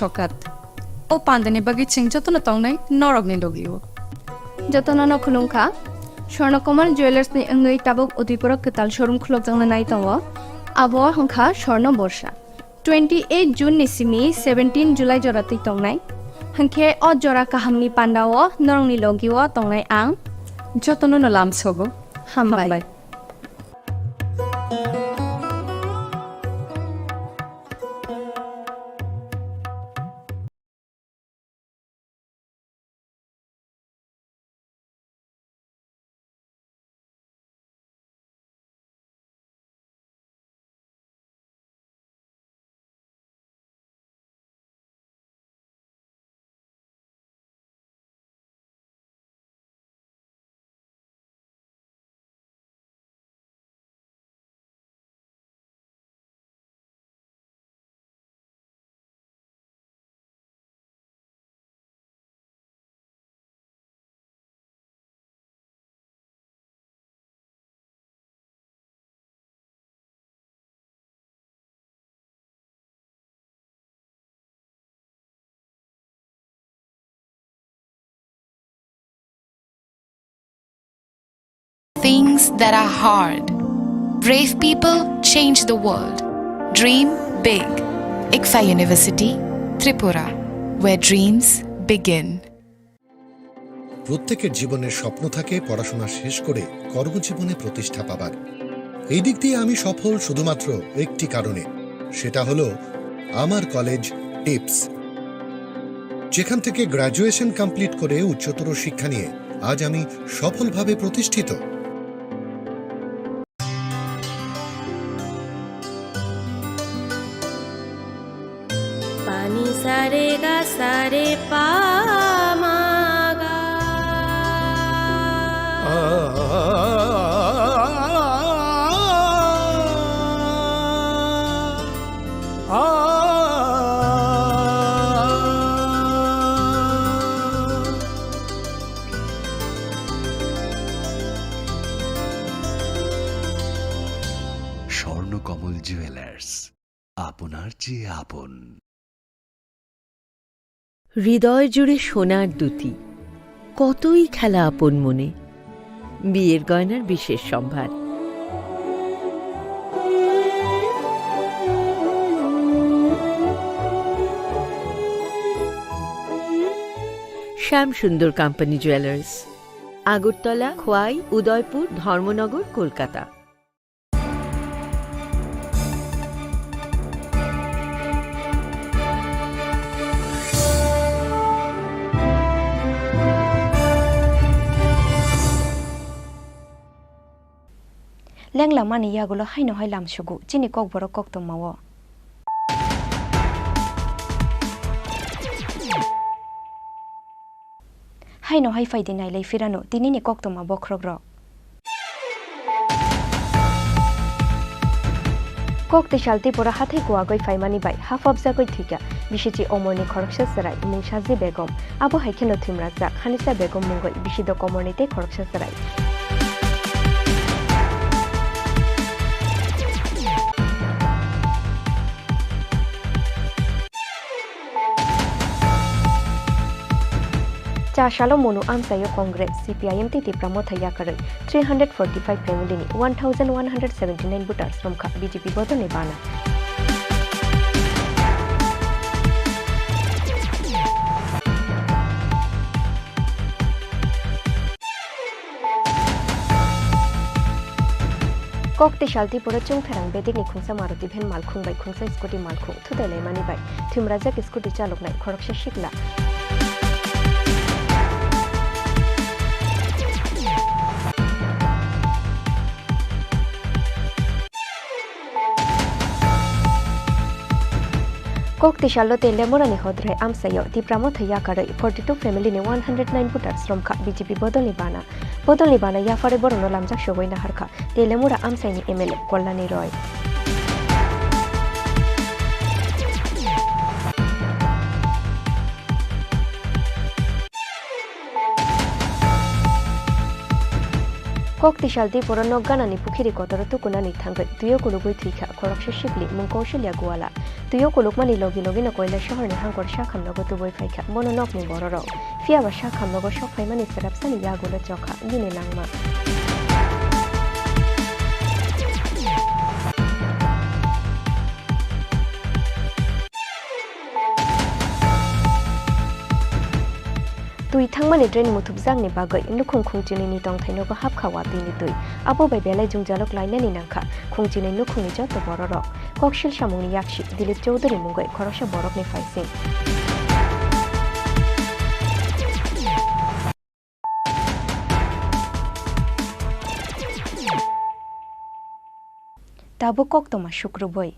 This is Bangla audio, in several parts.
Tokat. O pandane bagi ching jotona tongnai norog ni dogiyo. Jotona no khulungkha Swarnakomal Jewelers ni ngai tabok Tripura ketal showroom khulok jangna nai tongo. Abo hangkha Swarna Borsha. 28 June ni simi 17 July jorati tongnai. Hangkhe o jora kahamni pandao norong ni logiyo tongnai ang Jotona no lam sogo. hambai. Things that are hard. Brave people change the world. Dream big. ICFA University, Tripura, where dreams begin. প্রত্যেকের জীবনের স্বপ্ন থাকে পড়াশোনা শেষ করে কর্মজীবনে প্রতিষ্ঠা পাবার। এই দিক দিয়ে আমি সফল শুধুমাত্র একটি কারণে, সেটা হলো আমার কলেজ টিপস, যেখান থেকে গ্র্যাজুয়েশন কমপ্লিট করে উচ্চতর শিক্ষা নিয়ে আজ আমি সফলভাবে প্রতিষ্ঠিত। पानी सारे गा सारे पा मा गा স্বর্ণকমল জুয়েলার্স, আপনার চেয়ে আপন। হৃদয় জুড়ে সোনার দুটি, কতই খেলা আপন মনে, বিয়ের গয়নার বিশেষ সম্ভার। Shyam Sundar company jewellers, Agartala, Khowai, Udaipur, Dharmanagar, Kolkata. Lengla mani yagulo haino hai lam sugu chini kokborok kokto mawo. Haino hai faidi nai lei firano tinini kokto ma bokrogro. Kokte shalti pora hathai ko agoi faimani bai half of zakoi thika bishichi omorni khoroksa sarai mungsaji begum abo haikelo thimraja khanisa begum mungoi bishido komornite khoroksa sarai. Chashalo monu amsayo Congress CPIM titi pramothaya karai 345 family ni 1179 voters from BJP bodone bana. Kokte shalti pura chung tharang bedik ni khungsa maruti bhen malkhung bai khungsa scooty malkhung thudale mani bai thimrajak scooty chalok nai khoroksha shikla. Kokti shalote lemorani hodre amsayo ti pramothaya karai 42 family ni 109 voters from BJP bodoli bana ya fare borono lamjak shogoina harkha te lemora amsaini MLA Kollani Roy. Koktisal Tripura nogganani pukhiri kotoro tukunani thangbai tuyo kulugoi thika khorokse shipli mung kaushilya guala tuyo kulukmani logi no koila shahar ni hangkor shakham logo tuboi phaika mono nokni bororo fiaba shakham logo shokhaimani serapsani yagola chokha gine langma tui thangmani drain muthupjangni bagai nukhung khungchini ni tongthaino go hapkhawa tini tui abo bai belai jungjalok lainani nangkha khungchini nukhungni joto bororok kokshil samungni yakshi Dilip Chaudhary mungai khoroksa borokni faising tabo koktoma shukruboi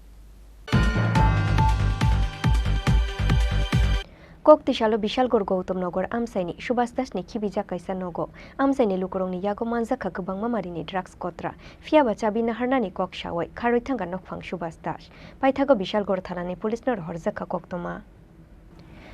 Koktisalo Bishalgor Gautamnagar Amsaini Subhas Dasni Khibija Kaisa Nogo Amsaini Lukurongni Yago Manjaka Gubang Mamarini Drugs Kotra Fiaba Chabina Harnani Kok Shawai Kharoithanga Nokphang Subhas Das Paithago Bishalgor Thalani Police Nor Horzaka Koktoma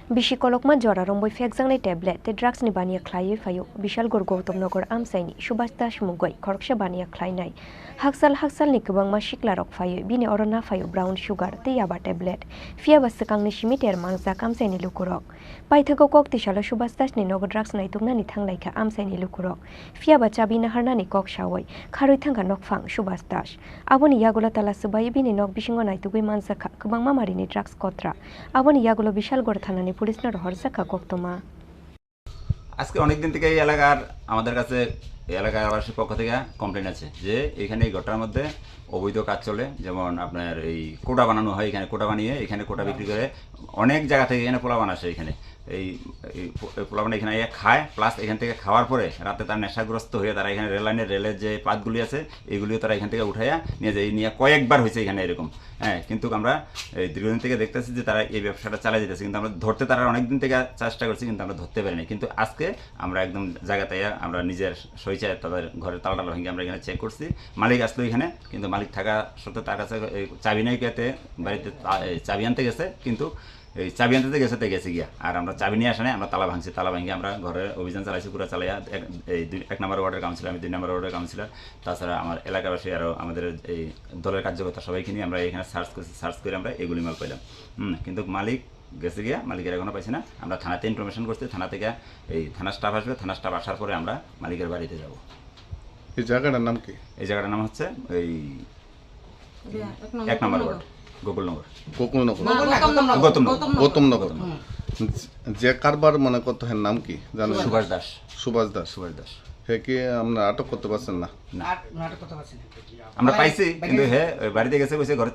Bishi kolokma jora romboi fekjangnai tablet te drugs ni bania khlaioi phaio Bishalgor Gautamnagar Amsaini Subhas Das mugoi khoroksa bania khlainai haksal ni kubangma shiklarok phaio bini orona phaio brown sugar te yaba tablet fiaba sakangni simiter mangja kamsaini lukurok paithago koktisalo Subhas Das ni nogo drugs naituknani thanglaika amsaini lukurok fiaba chabina harnani kok shawai kharoithanga nokphang Subhas Das aboni yagola tala subai bini nok bisingo naitugui manjaka kubangma marini drugs kotra aboni yagola Bishalgor thanani police নর হরজাকা কোক্তমা আজকে অনেক দিন থেকে এই এলাকার আমাদের কাছে এই এলাকাবাসীর পক্ষ থেকে কমপ্লেইন আছে যে এখানে এই ঘটনার মধ্যে অবৈধ কাজ চলে যেমন আপনার এই কোটা বানানো হয় এখানে কোটা বানিয়ে এখানে কোটা বিক্রি করে অনেক জায়গা থেকে এখানে পোলাপান আসে এখানে এই পোলাপান এখানে খায় প্লাস এখান থেকে খাওয়ার পরে রাতে তার নেশাগ্রস্ত হয়ে তারা এখানে রেলের যে পাতগুলি আছে এইগুলিও তারা এখান থেকে উঠাইয়া নিয়ে যায় নিয়ে কয়েকবার হয়েছে এখানে এরকম হ্যাঁ কিন্তু আমরা এই দীর্ঘদিন থেকে দেখতেছি যে তারা এই ব্যবসাটা চালিয়ে যেতেছে কিন্তু আমরা ধরতে তারা অনেকদিন থেকে চেষ্টা করছি কিন্তু আমরা ধরতে পারিনি কিন্তু আজকে আমরা একদম জায়গাতে আমরা নিজের সইচায় তাদের ঘরের তালা ভেঙে আমরা এখানে চেক করছি মালিক আসলো এখানে কিন্তু মালিক থাকা সত্ত্বেও তার কাছে চাবি নাই কেতে বাড়িতে চাবি আনতে গেছে কিন্তু এই চাবি আনতে গেছে গিয়া আর আমরা চাবি নিয়ে আসা নাই আমরা তালা ভাঙছি তালা ভাঙিয়ে আমরা ঘরে অভিযান চালাইছি পুরো চালাইয়া এই 1 নম্বর ওয়ার্ডের কাউন্সিলর আমি 2 নম্বর ওয়ার্ডের কাউন্সিলর তাছাড়া আমার এলাকাবাসী আরও আমাদের এই দলের কার্যকর্তা সবাইকে নিয়ে আমরা এখানে সার্চ করে আমরা এগুলি মাল পাইলাম কিন্তু মালিক গেছে গিয়া মালিকের এখনও পাইছি না আমরা থানাতে ইনফরমেশন করছি থানা থেকে এই থানা স্টাফ আসবে থানা স্টাফ আসার পরে আমরা মালিকের বাড়িতে যাব এই জায়গাটার নাম কি এই জায়গাটার নাম হচ্ছে এই 1 নম্বর ওয়ার্ড গোকুলনগর গৌতমনগর যে কারবার মনে করতে হয় নাম কি জানেন সুভাষ দাস হে কি আমরা আটক করতে পারছেন না আমরা পাইছি কিন্তু হে বাড়িতে গেছে কইছে ঘরে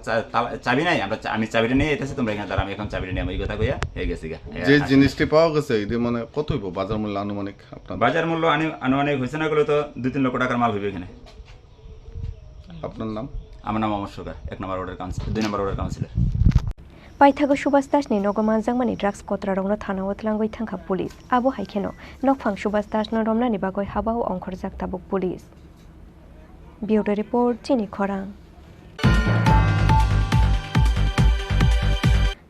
চাবি নাই আমি চাবিটা নিয়ে এসেছি তোমরা এখানে দাঁড়া আমি এখন চাবিটা নিয়ে আমি এই কথা কইয়া হে গেছি গা যে জিনিসটি পাওয়া গেছে এটি মানে কত হইব বাজার মূল্য আনুমানিক আপনার বাজার মূল্য আনুমানিক হয়েছে না করলে তো 2-3 লক্ষ টাকার মাল হইবে এখানে আপনার নাম আমার নাম অমর সরকার 1 নম্বর ওয়ার্ডের কাউন্সিলর 2 নম্বর ওয়ার্ডের councillor Paithago Subhas Das ni nogo manjangmani drugs kotra rongno thana otlangoi thangkha police abo haikheno nokphang Subhas Das no romnani bagoi habao ongkhorjak tabuk police Bureau report Chini Khorang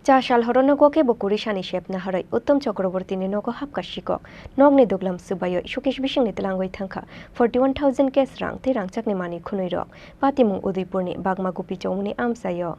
Chashal horono goke bokuri shani shepna harai Uttom Chakraborty ni nogo hapka shikok nogni duglam subayo Shukesh Bishing ni tlangoi thangkha 41,000 kes rang te rangchakni mani khunoi rok patimung Udaipur ni Bagma Gupi Chaumuni amsayo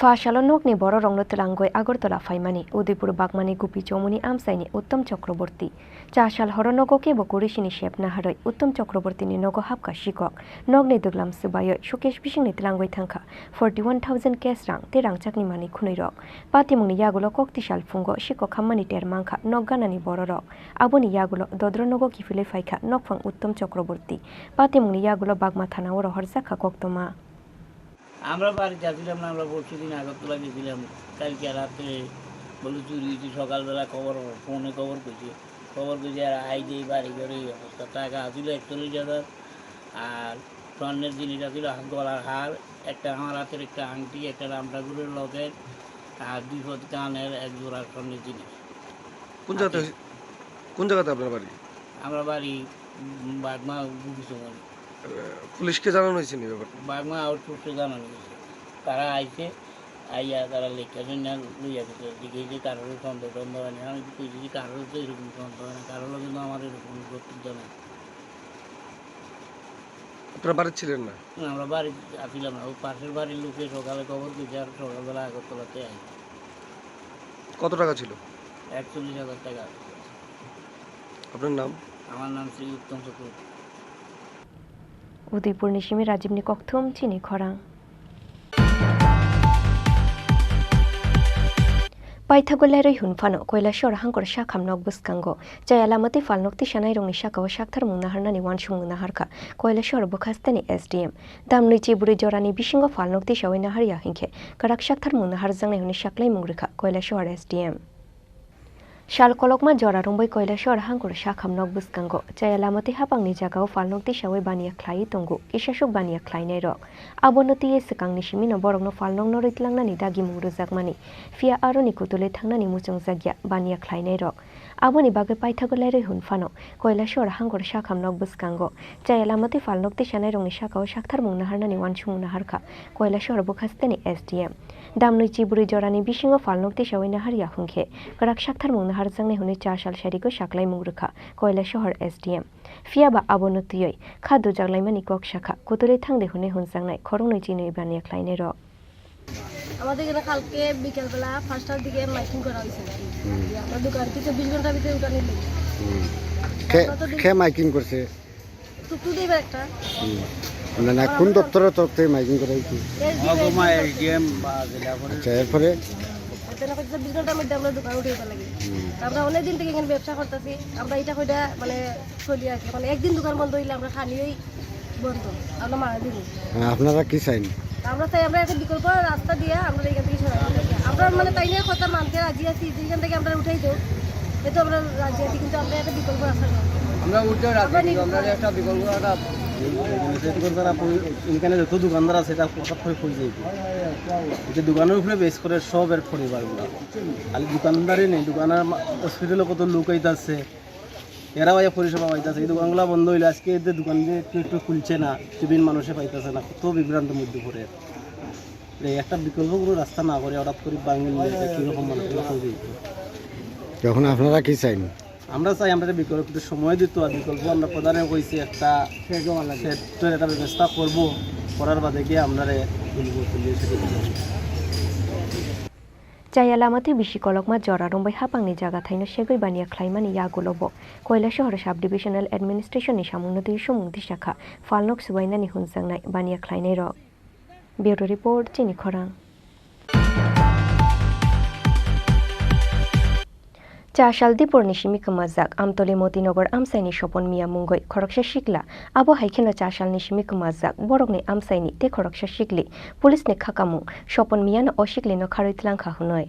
Fashalo nokni boro rongno telangoi Agartala faimani Udaipur Bagmani Gupi Chaumuni amsaini Uttom Chakraborty Chashal horono goke bokuri shini shepna harai Uttom Chakraborty ni nogo hapka shikok nogni duglam subayo Shukesh Bishing ni tlangoi thangkha 41,000 kes rang te rangchakni mani khunoi rok patimungni yagulo koktisal fungo shikok hammani ter mangkha nogganani boro rok aboni yagulo dodronogo kifile faikha nokphang Uttom Chakraborty patimungni yagulo Bagma thana oro horzakha koktoma আমরা বাড়িতে আসছিলাম না আমরা পরশু দিন আগরতলা গেছিলাম কালকে রাতে বলে চুরি হয়েছি সকালবেলা ফোনে খবর করছি আর আই যে বাড়ি ঘরে অবস্থা টাকা আসছিল 41,000 আর স্বর্ণের জিনিস আসছিল গলার হার একটা আমার হাতের একটা আংটি একটা রাম ঠাকুরের লকেট আর 2 কানের 1 জোড়া স্বর্ণের জিনিস কোন জায়গাতে আপনার বাড়ি আমরা বাড়ি বাগমা গুপি চৌমনি পুলিশকে জানানো হয়েছে নি ব্যাপারটা বাগমা আউটপোস্টে জানানো হয়েছে তারা আইছে আইয়া তারা লেখার না লইয়া গেছে দিকে যে কারোর সন্দেহ হয় না আমি কইছি কারোর তো এরকম সন্দেহ হয় না কারোর কিন্তু আমার এরকম বক্তব্য নেই আপনারা বাড়ি ছিলেন না? আমরা বাড়ি আসছিলাম না, ওই পাশের বাড়ির লোকে সকালে খবর দিয়েছে আর সকালবেলা আগরতলাতে আই। কত টাকা ছিল? 41,000 টাকা। আপনার নাম? আমার নাম শ্রী উত্তম চক্রবর্তী। উদয়পুর নিশিমে রাজীবনী ককথম চিনি খরাং পাইথাগোলাইরই হুনফানো কৈলাসর হাঙ্কর শাখাম নক বুসকাঙ্গ जाय आलामती फालनोक्ति शानाय रंनि शाखाव शाखथार मुंनाहारनानि वानसुं मुंनाहारखा কৈলাসর बखास्तानि एसडीएम दामनै चिबुरि जरानि बिसिंग फालनोक्ति सावै नाहारिया हिंखे कड़ाक शाखथार मुंनाहार जांनाय हुनि शाक्लाय मुंग्रिखा কৈলাসর एसडीएम शाल कलकमा जरा रंबै কৈলাসর हांकर शाखाम नक बुसकांग जाय आलामती हापांनि जागाव फालनोक्ति सावै बानिया ख्लायै तंगु किसासुक बानिया ख्लायनाय रक आबनति सिकांनि सिमिनो बरकनो फालनोक नरितलांनानि दागि मुंरुजाकमानि फिया आरोनि कुतुलै थांनानि मुचुं जागिया बानिया ख्लायनाय रक आबोनि बागै पाइथागोलायरै हुनफानो কৈলাসর हांकर शाखाम नक बुसकांग जाय आलामती फालनोक्ति शानाय रंनि शाखाव शाखथार मुंनाहारनानि वानसुं मुंनाहारखा কৈলাসর बखास्तानि एसडीएम दामनै चिबुरि जरानि बिसिंग फालनोक्ति सावै नाहारिया हुंखे कड़ाक शाखथार मुंनाहार जांनाय हुनि 4 साल सारिको शाक्लाय मुंग्रिखा কৈলাসর एसडीएम फियाबा आबनतियै खादु जागलायमानि कक शाखा कुतुलै थांदे हुने हुनजांनाय खरंनै चिनै बानिया ख्लायनाय रक আমাদের এখানে কালকে বিকেলবেলা 5টার দিকে মাইকিং করা হয়েছে। আমরা দোকান থেকে 24 ঘন্টার ভিতরে দোকানে কে মাইকিং করছে? টুকটু দেবে একটা না কোন দপ্তরের তরফ থেকে মাইকিং করা হয়েছে? আচ্ছা এরপরে 24 ঘন্টার মধ্যে আমরা দোকান উঠে যেতে লাগে। আমরা অনেকদিন থেকে এখানে ব্যবসা করতেছি, আমরা এটা কইটা মানে চলি আছে, মানে একদিন দোকান বন্ধ হইলে আমরা খানিই বন্ধ, আমরা মারা দিই। আপনারা কি চাইন? আমরা চাই আমরা একটা বিকল্প রাস্তা দিয়ে আমরা এখান থেকে সরাই। আমরা মানে তাই নিয়ে কথা মানতে রাজি আছি, যেখান থেকে আমরা উঠাই দেবো এতো আমরা রাজি আছি, কিন্তু আমরা একটা বিকল্প রাস্তা আমরা উঠতে রাজি, আমরা একটা বিকল্প একটা এখানে যত দোকানদার আছে তার হঠাৎ করে খুঁজে যে দোকানের উপরে বেশ করে সবের পরিবারগুলো খালি দোকানদারই নেই, দোকানের হসপিটালে কত লোক আইতাছে, এরাও পরিষেবা পাইতেছে। এই দোকানগুলো বন্ধ হইলে আজকে এদের দোকান যে একটু খুলছে না, বিভিন্ন মানুষে পাইতেছে না, কত বিভ্রান্তের মধ্যে পড়ে। একটা বিকল্প কোনো রাস্তা না করে হঠাৎ করে বাঙালি কীরকম মানুষগুলো খুঁজে। তখন আপনারা কি চাইন? আমরা চাই আমরা বিকল্প সময় দিত, আর বিকল্প আমরা প্রধানে কইছি একটা সেটের একটা ব্যবস্থা করবো, করার বাদে গিয়ে আমরা जाय आलामती बिसि कलकमा जरा रंबै हापांनि जागा थाइनो सेगै बानिया ख्लायमानि यागुलबो কৈলাসর साब डिभिजनेल एडमिनिस्ट्रेशननि सामुन्नति सुमुंथि शाखा फालनोक सुबायनानि हुनजांनाय बानिया ख्लायनाय रक ब्यूरो रिपोर्ट चिनि खरां चाशालदीपुर निशिमी कमाजाक आमतली मोतीनगर आमसाइनि सपन मिया मुंगै खरकसा शिकला आबो हाइखेनो चाशाल निशिमी कमाजाक बरकनि आमसाइनि ते खरकसा शिकली पुलिसनि खाकामुं सपन मियानो अशिकलिनो खारैतलांखा हुनै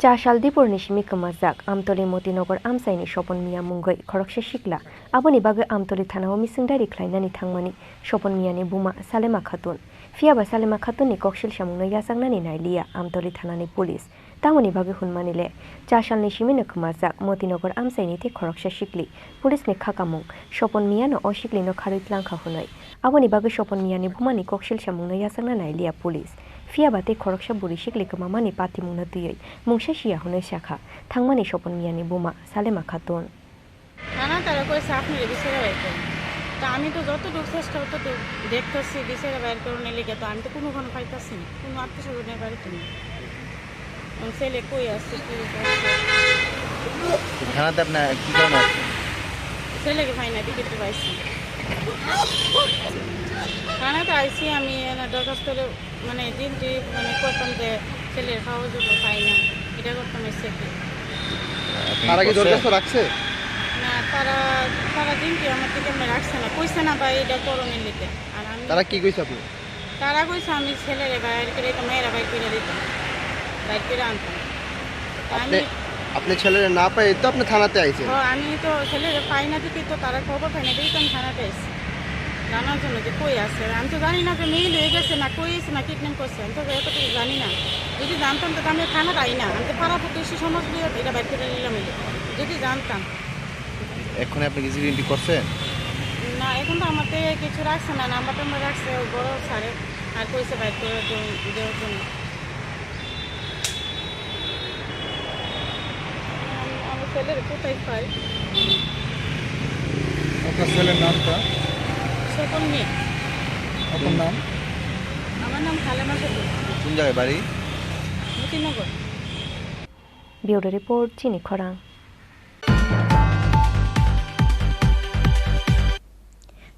चाशालदीपुर निशिमी कमाजाक आमतली मोतीनगर आमसाइनि सपन मिया मुंगै खरकसा शिकला आबोनि बागै आमतली थानाव मिसिंदारि ख्लायनानि थांमानि सपन मियानि बुमा सालेमा खातुन फियाबा सालेमा खातुननि ककसिल सामुंनो याजांनानि नायलिया आमतली थानानि पुलिस तामनि बागै हुनमानिले चाशालनि सिमिनो कमाजाक मोतीनगर आमसाइनि ते खरकसा शिकली पुलिसनि खाकामुं सपन मियानो अशिकलिनो खारैतलांखा हुनै आबोनि बागै सपन मियानि बुमानि ककसिल सामुंनो याजांना नायलिया पुलिस फियाबा ते खरकसा बुरि शिकली कमामानि पातिमुंनो दियै मुंसा शिया हुनै शाखा थांमानि सपन मियानि बुमा सालेमा खातुन না তারা কই সাফ নিয়ে বিচারে বাইর করুন, তা আমি তো যতটুকু চেষ্টা করতে দেখতেছি বিচারে বাইর করুন এলাকা, তো আমি তো কোনো পাইতেছি না, কোনো আত্মীয় বাড়িতে নেই। ছেলে কই আসছে কি থানাতে আপনার কি কারণে আছে? ছেলেকে পাই না, টিকিট পাইছি থানাতে আইসি আমি দরখাস্ত মানে দিনটি মানে করতাম যে ছেলের খাওয়ার জন্য পাই না, এটা করতাম এসে কি। তারা কি দরখাস্ত রাখছে? না তারা দিনটি আমার থেকে আমি রাখছে না, কইছে না ভাই এটা করণের লিখে। আর আমি তারা কি কইছে আপনি? তারা কইছে আমি ছেলেরে বাইর করে তো মেয়েরা বাইর করে দিতাম, বাইর করে আনতাম। আপনি ছেলের না পাই তো আপনি থানাতে আইছেন? আমি তো ছেলেরে পাই না দেখি তো তারা খবর পাই না দেখি তো আমি থানাতে আইছি জানার জন্য যে কই আছে। আমি তো জানি না যে মেইল হয়ে গেছে না কই আছে না কিডন্যাপ করছে, আমি তো এতটুকু জানি না। যদি জানতাম তো আমি থানাতে আই না, আমি তো পাড়া প্রতিবেশী সমাজ দিয়ে এটা বাইর করে নিলাম যদি জানতাম। এখন আপনি কিছু ইন্টি করছেন? না এখন তো আমাদের কিছু রাখছে না, নাম্বার টাম্বার রাখছে বড় স্যারে, আর কইছে বাইর করে দেওয়ার জন্য। আমার ছেলের কোথায় পাই? আপনার ছেলের নামটা? সকল মেয়ে। আপনার নাম? আমার নাম খালেমা খাতুন। কোন জায়গায় বাড়ি? মতিনগর। ব্যুরো রিপোর্ট চিনি খরাং।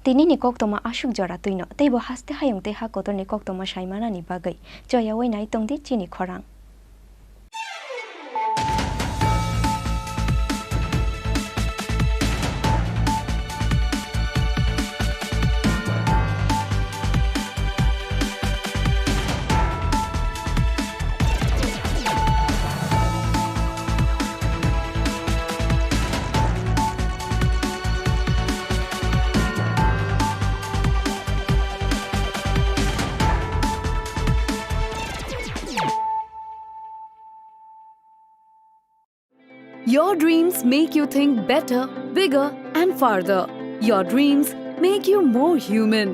তিনি nikok toma asuk jora tuino teibo haste hayung te ha kotor nikok toma saimana ni bagai joya wai nai tongdi Chini Khorang. Your dreams make you think better, bigger, and farther. Your dreams make you more human.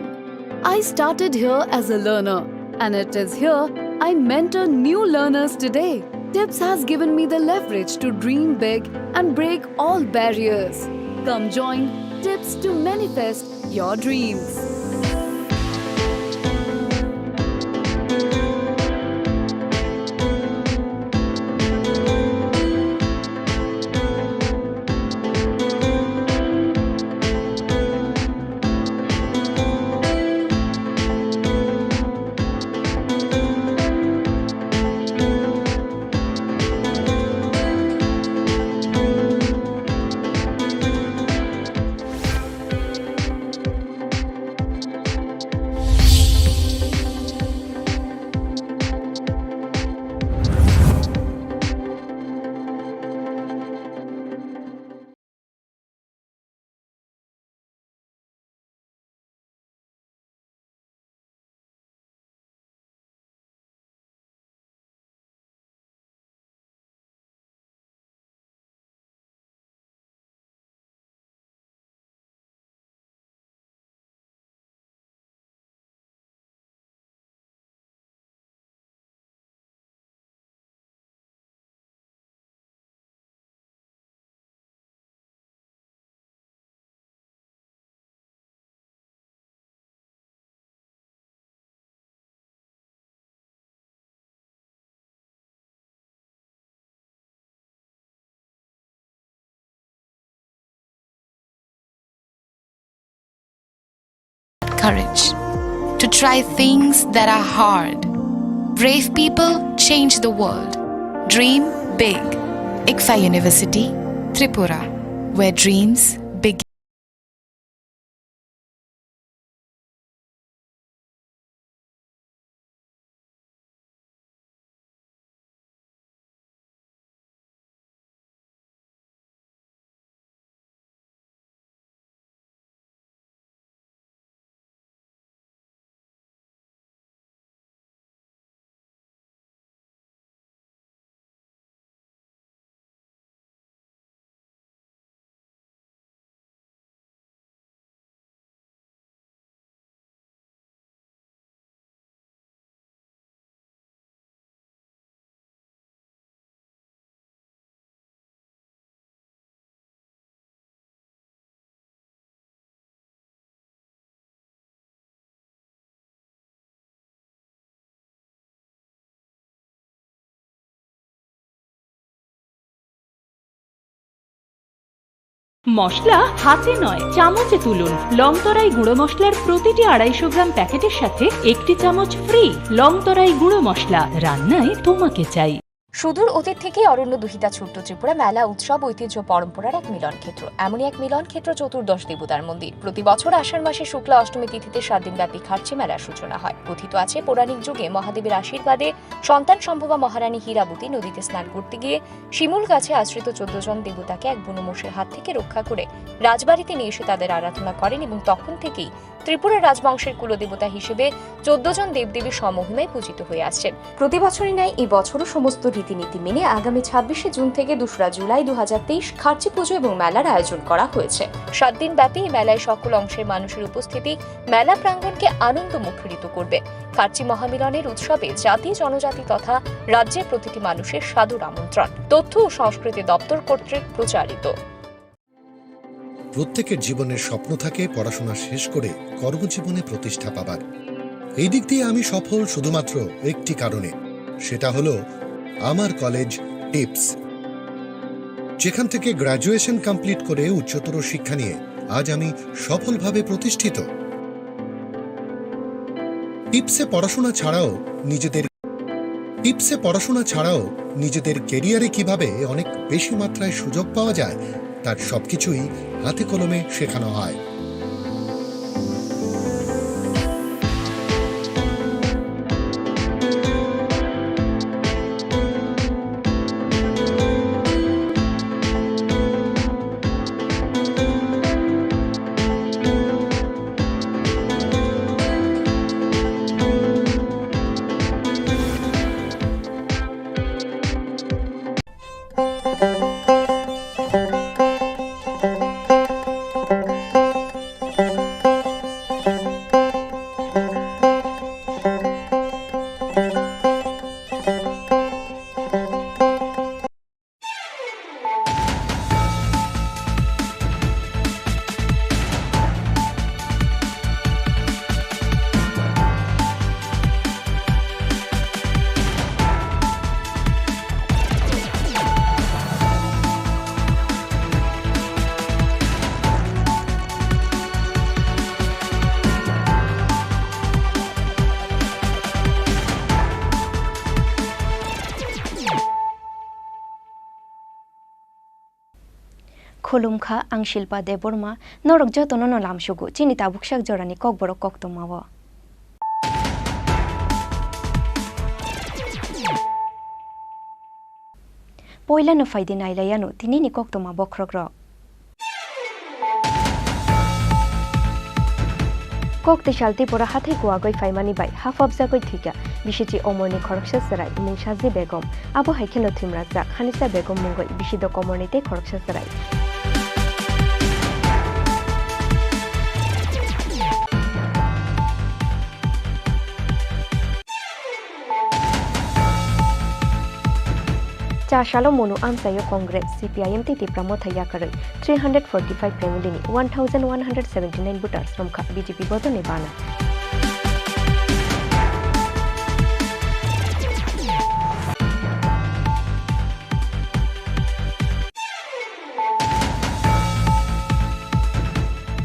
I started here as a learner, and it is here I mentor new learners today. TIPS has given me the leverage to dream big and break all barriers. Come join TIPS to manifest your dreams. Courage to try things that are hard. Brave people change the world. Dream big. ICFA University, Tripura, where dreams begin. মশলা হাতে নয় চামচে তুলুন। লংতরাই গুঁড়ো মশলার প্রতিটি 250 গ্রাম প্যাকেটের সাথে 1টি চামচ ফ্রি। লংতরাই গুঁড়ো মশলা, রান্নায় তোমাকে চাই। সুদূর অতীত থেকে অরণ্য দুহিতা ছোট্ট ত্রিপুরা মেলা উৎসব ঐতিহ্য পরম্পরার এক মিলন ক্ষেত্র। এমনই এক মিলন ক্ষেত্র চতুর্দশ দেবতার মন্দির। প্রতি বছর আষাঢ় মাসে শুক্লা অষ্টমী তিথিতে 7 দিনব্যাপী খার্চি মেলার সূচনা হয়। কথিত আছে পৌরাণিক যুগে মহাদেবের আশীর্বাদে সন্তান সম্ভবা মহারানী হীরাবতী নদীতে স্নান করতে গিয়ে শিমুল গাছে আশ্রিত 14 জন দেবতাকে এক বনমোষের হাত থেকে রক্ষা করে রাজবাড়িতে নিয়ে এসে তাদের আরাধনা করেন এবং তখন থেকেই ত্রিপুরা রাজবংশের কুলদেবতা হিসেবে 14 জন দেবদেবী সমহিমায় পূজিত হয়ে আসছেন। প্রতি বছরই ন্যায় এই বছরও সমস্ত রীতিনীতি মেনে আগামী 26শে জুন থেকে 2রা জুলাই 2023 খার্চি পুজো এবং মেলার আয়োজন করা হয়েছে। 7 দিন ব্যাপী এই মেলায় সকল অংশের মানুষের উপস্থিতি মেলা প্রাঙ্গণকে আনন্দ মুখরিত করবে। খার্চি মহামিলনের উৎসবে জাতি জনজাতি তথা রাজ্যের প্রতিটি মানুষের সাদর আমন্ত্রণ। তথ্য ও সংস্কৃতি দপ্তর কর্তৃক প্রচারিত। প্রত্যেকের জীবনের স্বপ্ন থাকে পড়াশোনা শেষ করে কর্মজীবনে প্রতিষ্ঠা পাবার। এই দিক দিয়ে আমি সফল শুধুমাত্র একটি কারণে, সেটা হলো আমার কলেজ টিপস, যেখান থেকে গ্র্যাজুয়েশন কমপ্লিট করে উচ্চতর শিক্ষা নিয়ে আজ আমি সফলভাবে প্রতিষ্ঠিত। টিপসে পড়াশোনা ছাড়াও নিজেদের কেরিয়ারে কিভাবে অনেক বেশি মাত্রায় সুযোগ পাওয়া যায় তার সবকিছুই হাতে কলমে শেখানো হয়। खुलुमखा आं शिल्पा देबरमा नरक जतन न लामसुगु चिनि ताबुकसाक जरानि ककबरक कक्तमाव पयला न फाइदि नाइलायानु तिनिनि कक्तमा बख्रग्र कक्ते शालति परा हाथै कुआगै फाइमानि बाय हाफ अबजागै थिका बिसिति अमरनि खरकसा सराय मुंसाजि बेगम आबो हाइखेनो थिमराजा खानिसा बेगम मुंगै बिसिद कमरनिते खरकसा सराय चाशालो मोनु आमसायो कांग्रेस सीपीआईएम तितिप्रा मोथाया करे 345 फैमिलीनि 1179 भोटार्स रमखा बीजेपी बदने बाना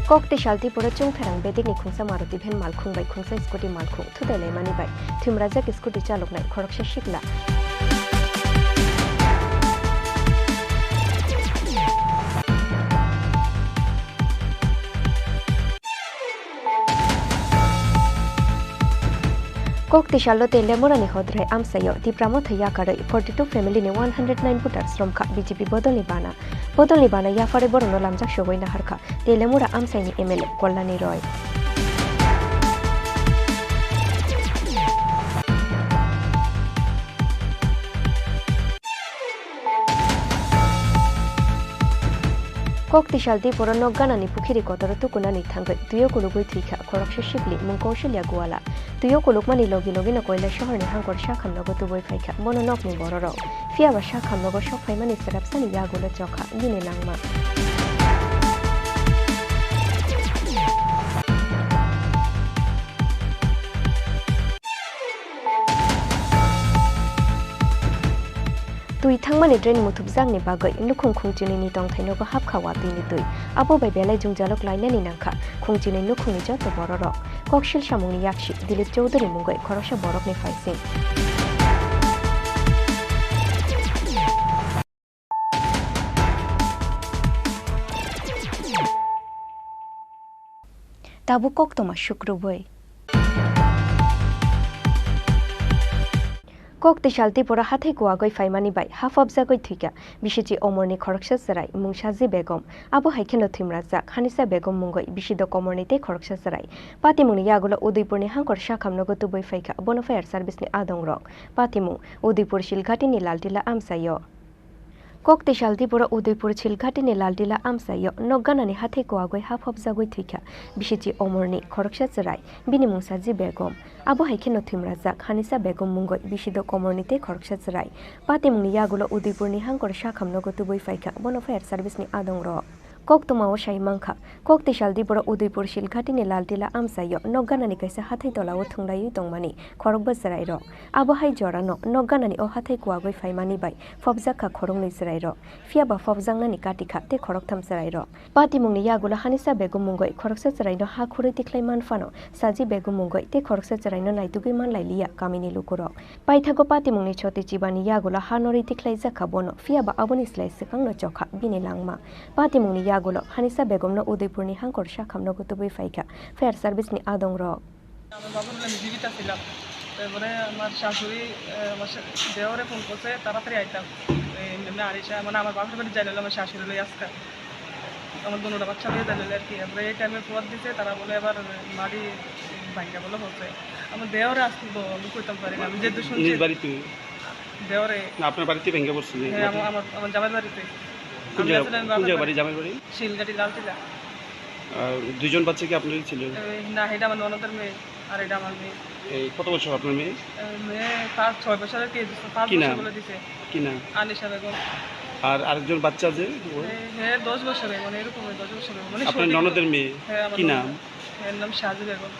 कक्ते शालति पुरा चुंथारां बेदिनि खुंसा मारुति भेन मालखुं बाय खुंसा स्कुटी मालखुं थुदायलाय मानि बाय थिमराजाक स्कुटी चालकनाय खरकसा शिखला कक्ते शालोते लेमोरानि होद्रे आमसायो तिप्रामो थैया करे 42 फैमिलीनि 109 भोटार्स रमखा बीजेपी बदलनि बाना याफारे बरनो लामजाक सगैना हारखा तेलेमुरा आमसाइनि एमएलए कल्याणी रय कक्ते शालति पुरा नगानानि पुखिरि कतर तुकुनानि थांगै दुयो कुलुगै थैखा खरकसा शिखलि मुं कौशल्या गुवाला दुयो कुलुकमानि लगे लगेनो कयला शहरनि हांकर शाखामनगो तुबै फाइखा मनो नकनि बरर फियाबा शाखामनगो सब फाइमानि सेरापसानि यागुलो चखा दिने लांमा तुई थांमानि ड्रेन मुथुबजांनि बागै नुखुं खुंचिनि तंथाइनोगो हाबखावा तुइनि तुई आबो बाय बेलाय जुंजालक लाइनानि नांखा खुंचिनि नुखुंनि जत बररक ककशिल सामुंनि याक्षि दिलीप चौधुरी मुंगै खरसा बरकनि फाइसिं ताबु कक्तमा शुक्रबै कक्ते शालति परा हाथै कुआगै फाइमानि बाय हाफ अबजागै थिका बिसिति अमरनि खरकसा सराय मुंसाजि बेगम आबो हाइखेनो थिमराजा खानिसा बेगम मुंगै बिसिद कमरनिते खरकसा सराय पातिमुंनि यागुलो उदयपुरनि हांकर शाखामनगो तुबै फाइखा बनफायार सार्भिसनि आदंरक पातिमु उदयपुर शिलघाटिनि लालटिला आमसायो कक्ते शालति परा उदयपुर शिलघाटिनि लालटिला आमसायो नगानानि हाथै कुआगै हाफ अबजागै थिका बिसिति अमरनि खरकसा सराय बिनि मुंसाजि बेगम आबो हाइखेनो थिमराजा खानिसा बेगम मुंगै बिसिद कमरनिते खरकसा सराय पातिमुंनि यागुलो उदयपुरनि हांकर शाखामनगो तुबै फाइखा बनफायार सार्भिसनि आदंरक Koktumawo Shai Manka, Koktishal Dibora Udaipur Shilghatini Laltila Amsayo, Noganani Kaisa Hatai Tola Tunglayu Tongmani, Korok Basarairo, Abohai Jorano, Noganani O Hatai Kuagoi Faimani Bai, Fobzaka Korong Nisrairo, Fiaba Fobzangani Katika, Te Korok Tamsarairo, Pati Muni Yagula Hanisa Begumungoi, Korosaraino Hakuri Tiklaiman Fano, Saji Begumungoi, Te Korosaraino Naitugiman Lailia, Kamini Lukuro, Paitago Pati Muni Choti Chibani Yagula Hanori Tiklaiza Kabono, Fiaba Abonisla Sekang Choka, Binilangma, Pati Muni Yagulo, Hanisa Begumno Udaipurni Hankor Shakamno Gutubi Faika, Fair Service ni Adong Rock. তারপরে আমার শাশুড়ি আমার দেওরে ফোন করছে তাড়াতাড়ি আইতাম এমনি আরিসা মানে আমার বাপের বাড়ি যাইল আমার শাশুড়ি লই আজকে আমার দুটা বাচ্চা লই যাইল আর কি আমরা এই টাইমে ফোন দিতে তারা বলে এবার মাড়ি ভাঙ্গা বলে হচ্ছে আমার দেওরে আসছিল আমি কইতাম পারি না আমি যেহেতু শুনছি বাড়িতে দেওরে না আপনার বাড়িতে ভেঙে পড়ছে হ্যাঁ আমার জামাই বাড়িতে কোন জায়গা বাড়ি জামাই বাড়ি শিলগাটি লালটিলা দুইজন বাচ্চা কি আপনারই ছিল না এটা আমার ননদের মেয়ে আর এটা আমার মেয়ে এই কত বছর আপনার মেয়ে মেয়ে 5-6 বছরের কি 5 বছর বলে দিছে কি না আনিশা বেগম আর আরেকজন বাচ্চা আছে হ্যাঁ 10 বছরের মানে এরকম 10 বছরের মানে আপনার ননদের মেয়ে কি নাম এর নাম সাজু বেগম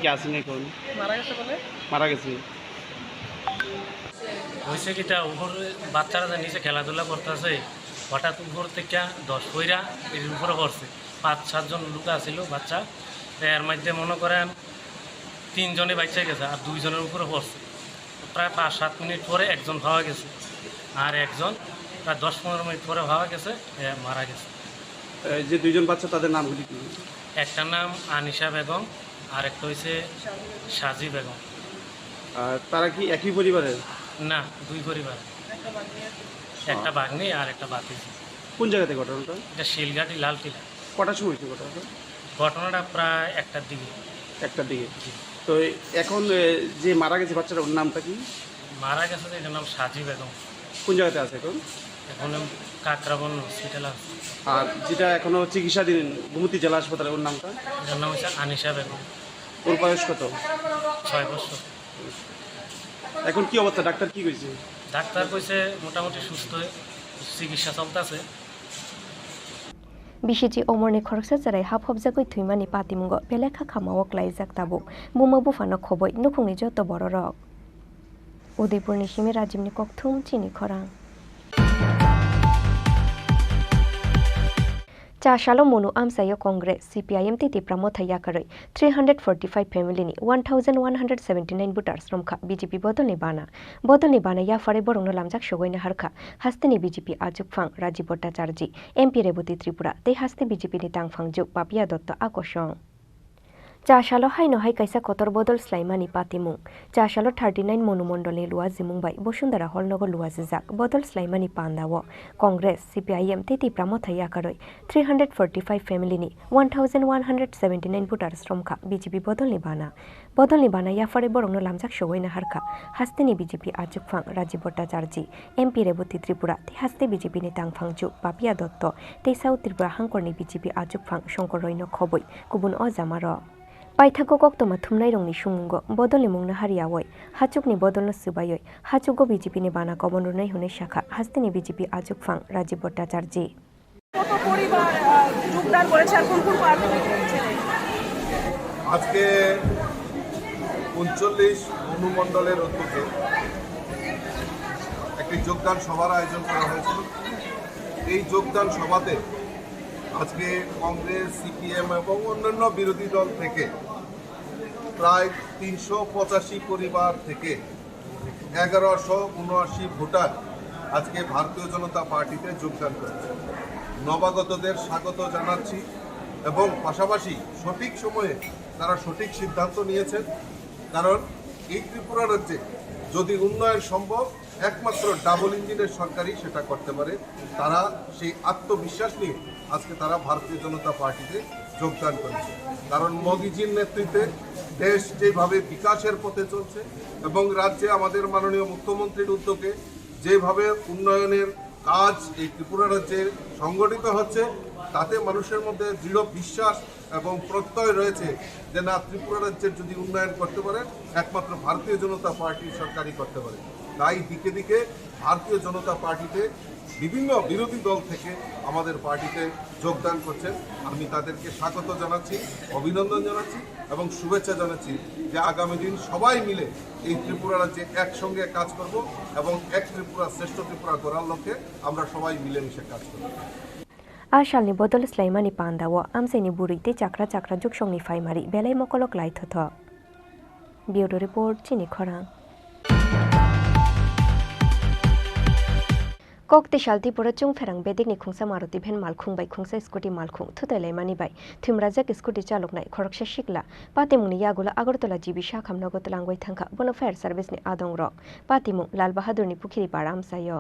কি আছেন এখন মারা গেছে বলে মারা গেছে হয়েছে কিটা উপর বাচ্চারা নিচে খেলাধুলা করতেছে হঠাৎ উপর থেকে 10 কইরা এর উপরে পড়ছে 5-7 জন লোক আছিল বাচ্চা এর মধ্যে মনে করেন 3 জনে বাচ্চা গেছে আর 2 জনের উপরে পড়ছে প্রায় 5-7 মিনিট পরে একজন ভাবা গেছে আর একজন প্রায় 10-15 মিনিট পরে ভাবা গেছে মারা গেছে যে দুইজন বাচ্চা তাদের নামগুলি কি একটা নাম আনিশা বেগম আর একটা হইছে সাজি বেগম আর তারা কি একই পরিবারের না দুই পরিবার একটা বাগনি আর একটা বাতিজি কোন জায়গাতে ঘটনাটা এটা শিলঘাটি লালটিলা কটার সময় হয়েছে ঘটনাটা ঘটনাটা প্রায় একটার দিকে তো এখন যে মারা গেছে বাচ্চাটার ওর নামটা কি মারা গেছে এটার নাম সাজি বেগম কোন জায়গাতে আছে এখন কাকরাবন হসপিটাল আছে আর যেটা এখনো চিকিৎসাধীন গুমতি জেলা হাসপাতালে ওর নামটা এটার নাম হচ্ছে আনিশা বেগম ওর বয়স কত 6 বছর এখন কি অবস্থা ডাক্তার কি কইছে ডাক্তার কইছে মোটামুটি সুস্থ চিকিৎসা চলতেছে Bishiji Omorni Koroksa Zarai Hap Hobzakoi Thuimani Patimungo Pelekha Khamawok Laizak Tabuk Buma Bufano Khoboi Nukungni Joto Bororok Udaipurni Shimi Rajimni Kokthum Chini Khorang Chashalo Monu Amsayo Congress CPIM Titi Pramotha Yakaroi 345 family ni 1179 voters from BJP Bodolni Bana ya fare borongno lamjak shogoina harkha hasteni BJP ajuk phang Rajiv Bhattacharji MP Rebuti Tripura te haste BJP ni tangphang juk Papia Dotto Akoshong Chashalo haino hai kaisa kotor bodol slaimani patimung Chashalo 39 monumondole luwa jimungbai Bosundara holnogo luwa jijak bodol slaimani pandawo Congress CPIM teti pramotha yakaroi 345 family ni 1179 voters from BJP bodolni bana ya fare borongno lamjak shogoina harkha hasteni BJP ajukphang Rajiv Bhattacharji MP Rebuti Tripura te haste BJP ni tangphang juk Papia Dotto te South Tripura hangkorni BJP ajukphang Shankar Roino khoboi kubun o jamaro Paithako Koktoma Thumnai Rongni Sumungo Bodolni Mungna Hariawoi Hachukni Bodolno Subayoi Hachugo BJP ni bana Kobonrunai Hune Shakha Hasteni BJP Ajukphang Rajiv Bhattacharji কত পরিবার যোগদান করেছে আর কোন কোন পার্টি আজকে 39 অনুমণ্ডলের উদ্যোগে একটি যোগদান সভার আয়োজন করা হয়েছিল এই যোগদান সভাতে আজকে কংগ্রেস সিপিএম এবং অন্যান্য বিরোধী দল থেকে প্রায় 385 পরিবার থেকে 1179 ভোটার আজকে ভারতীয় জনতা পার্টিতে যোগদান করেছে নবাগতদের স্বাগত জানাচ্ছি এবং পাশাপাশি সঠিক সময়ে তারা সঠিক সিদ্ধান্ত নিয়েছেন কারণ এই ত্রিপুরা রাজ্যে যদি উন্নয়ন সম্ভব একমাত্র ডাবল ইঞ্জিনের সরকারই সেটা করতে পারে তারা সেই আত্মবিশ্বাস নিয়ে আজকে তারা ভারতীয় জনতা পার্টিতে যোগদান করেছে কারণ মোদিজির নেতৃত্বে দেশ যেভাবে বিকাশের পথে চলছে এবং রাজ্যে আমাদের মাননীয় মুখ্যমন্ত্রীর উদ্যোগে যেভাবে উন্নয়নের কাজ এই ত্রিপুরা রাজ্যে সংগঠিত হচ্ছে তাতে মানুষের মধ্যে দৃঢ় বিশ্বাস এবং প্রত্যয় রয়েছে যে না ত্রিপুরা রাজ্যের যদি উন্নয়ন করতে পারে একমাত্র ভারতীয় জনতা পার্টির সরকারই করতে পারে তাই দিকে দিকে ভারতীয় জনতা পার্টিতে বিভিন্ন বিরোধী দল থেকে আমাদের পার্টিতে যোগদান করছেন। আমি তাদেরকে স্বাগত জানাচ্ছি, অভিনন্দন জানাচ্ছি এবং শুভেচ্ছা জানাচ্ছি যে আগামী দিন সবাই মিলে এই ত্রিপুরা রাজ্যে একসঙ্গে কাজ করব এবং এক ত্রিপুরা শ্রেষ্ঠ ত্রিপুরা গড়ার লক্ষ্যে আমরা সবাই মিলেমিশে কাজ করব। Asalni bodol slaimani pandawo amsaini burite chakra juksongni faimari belai mokolok lai thotho. Bureau report Chini Khorang. Kokte shalti pura chung ferang bedik ni khungsa maruti bhen malkhung bai khungsa scooty malkhung thutai mani bai thimrajak scooty chalok nai khoroksha shikla patimungni yagula agartala jibi shakham nogot langoi thangka bono fire service ni adong ro patimung Lal Bahadur ni pukhiri param sayo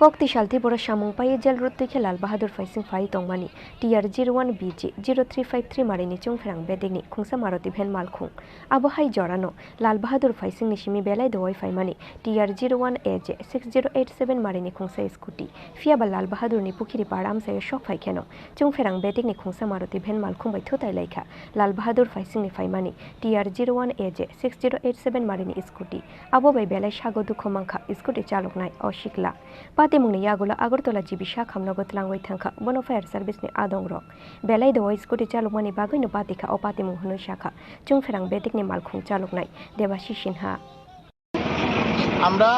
Kokti shalti pura shamung pai jel rutte khe Lal Bahadur faising fai tongmani TR01 BG 0353 marini chung ferang bedik ni khungsa maruti bhen malkhung abo hai jorano Lal Bahadur faising ni shimi belai doi faimani TR01 AJ 6087 marini khungsa scooty fiaba Lal Bahadur ni pukhiri param sayo shok fai kheno chung ferang bedik ni khungsa maruti bhen malkhung bai thutai laikha Lal Bahadur faising ni faimani TR01 AJ 6087 marini scooty abo bai belai shagodu khomangkha scooty chalok nai oshikla patimungni yagula agartala jibi shakham nogot langoi thangkha bono fire service ni adong rok belai doi scooty chalok mani bagoi no patikha o patimung hunu shakha chung ferang bedik ni malkhung chalok nai Debashi Sinha আমরা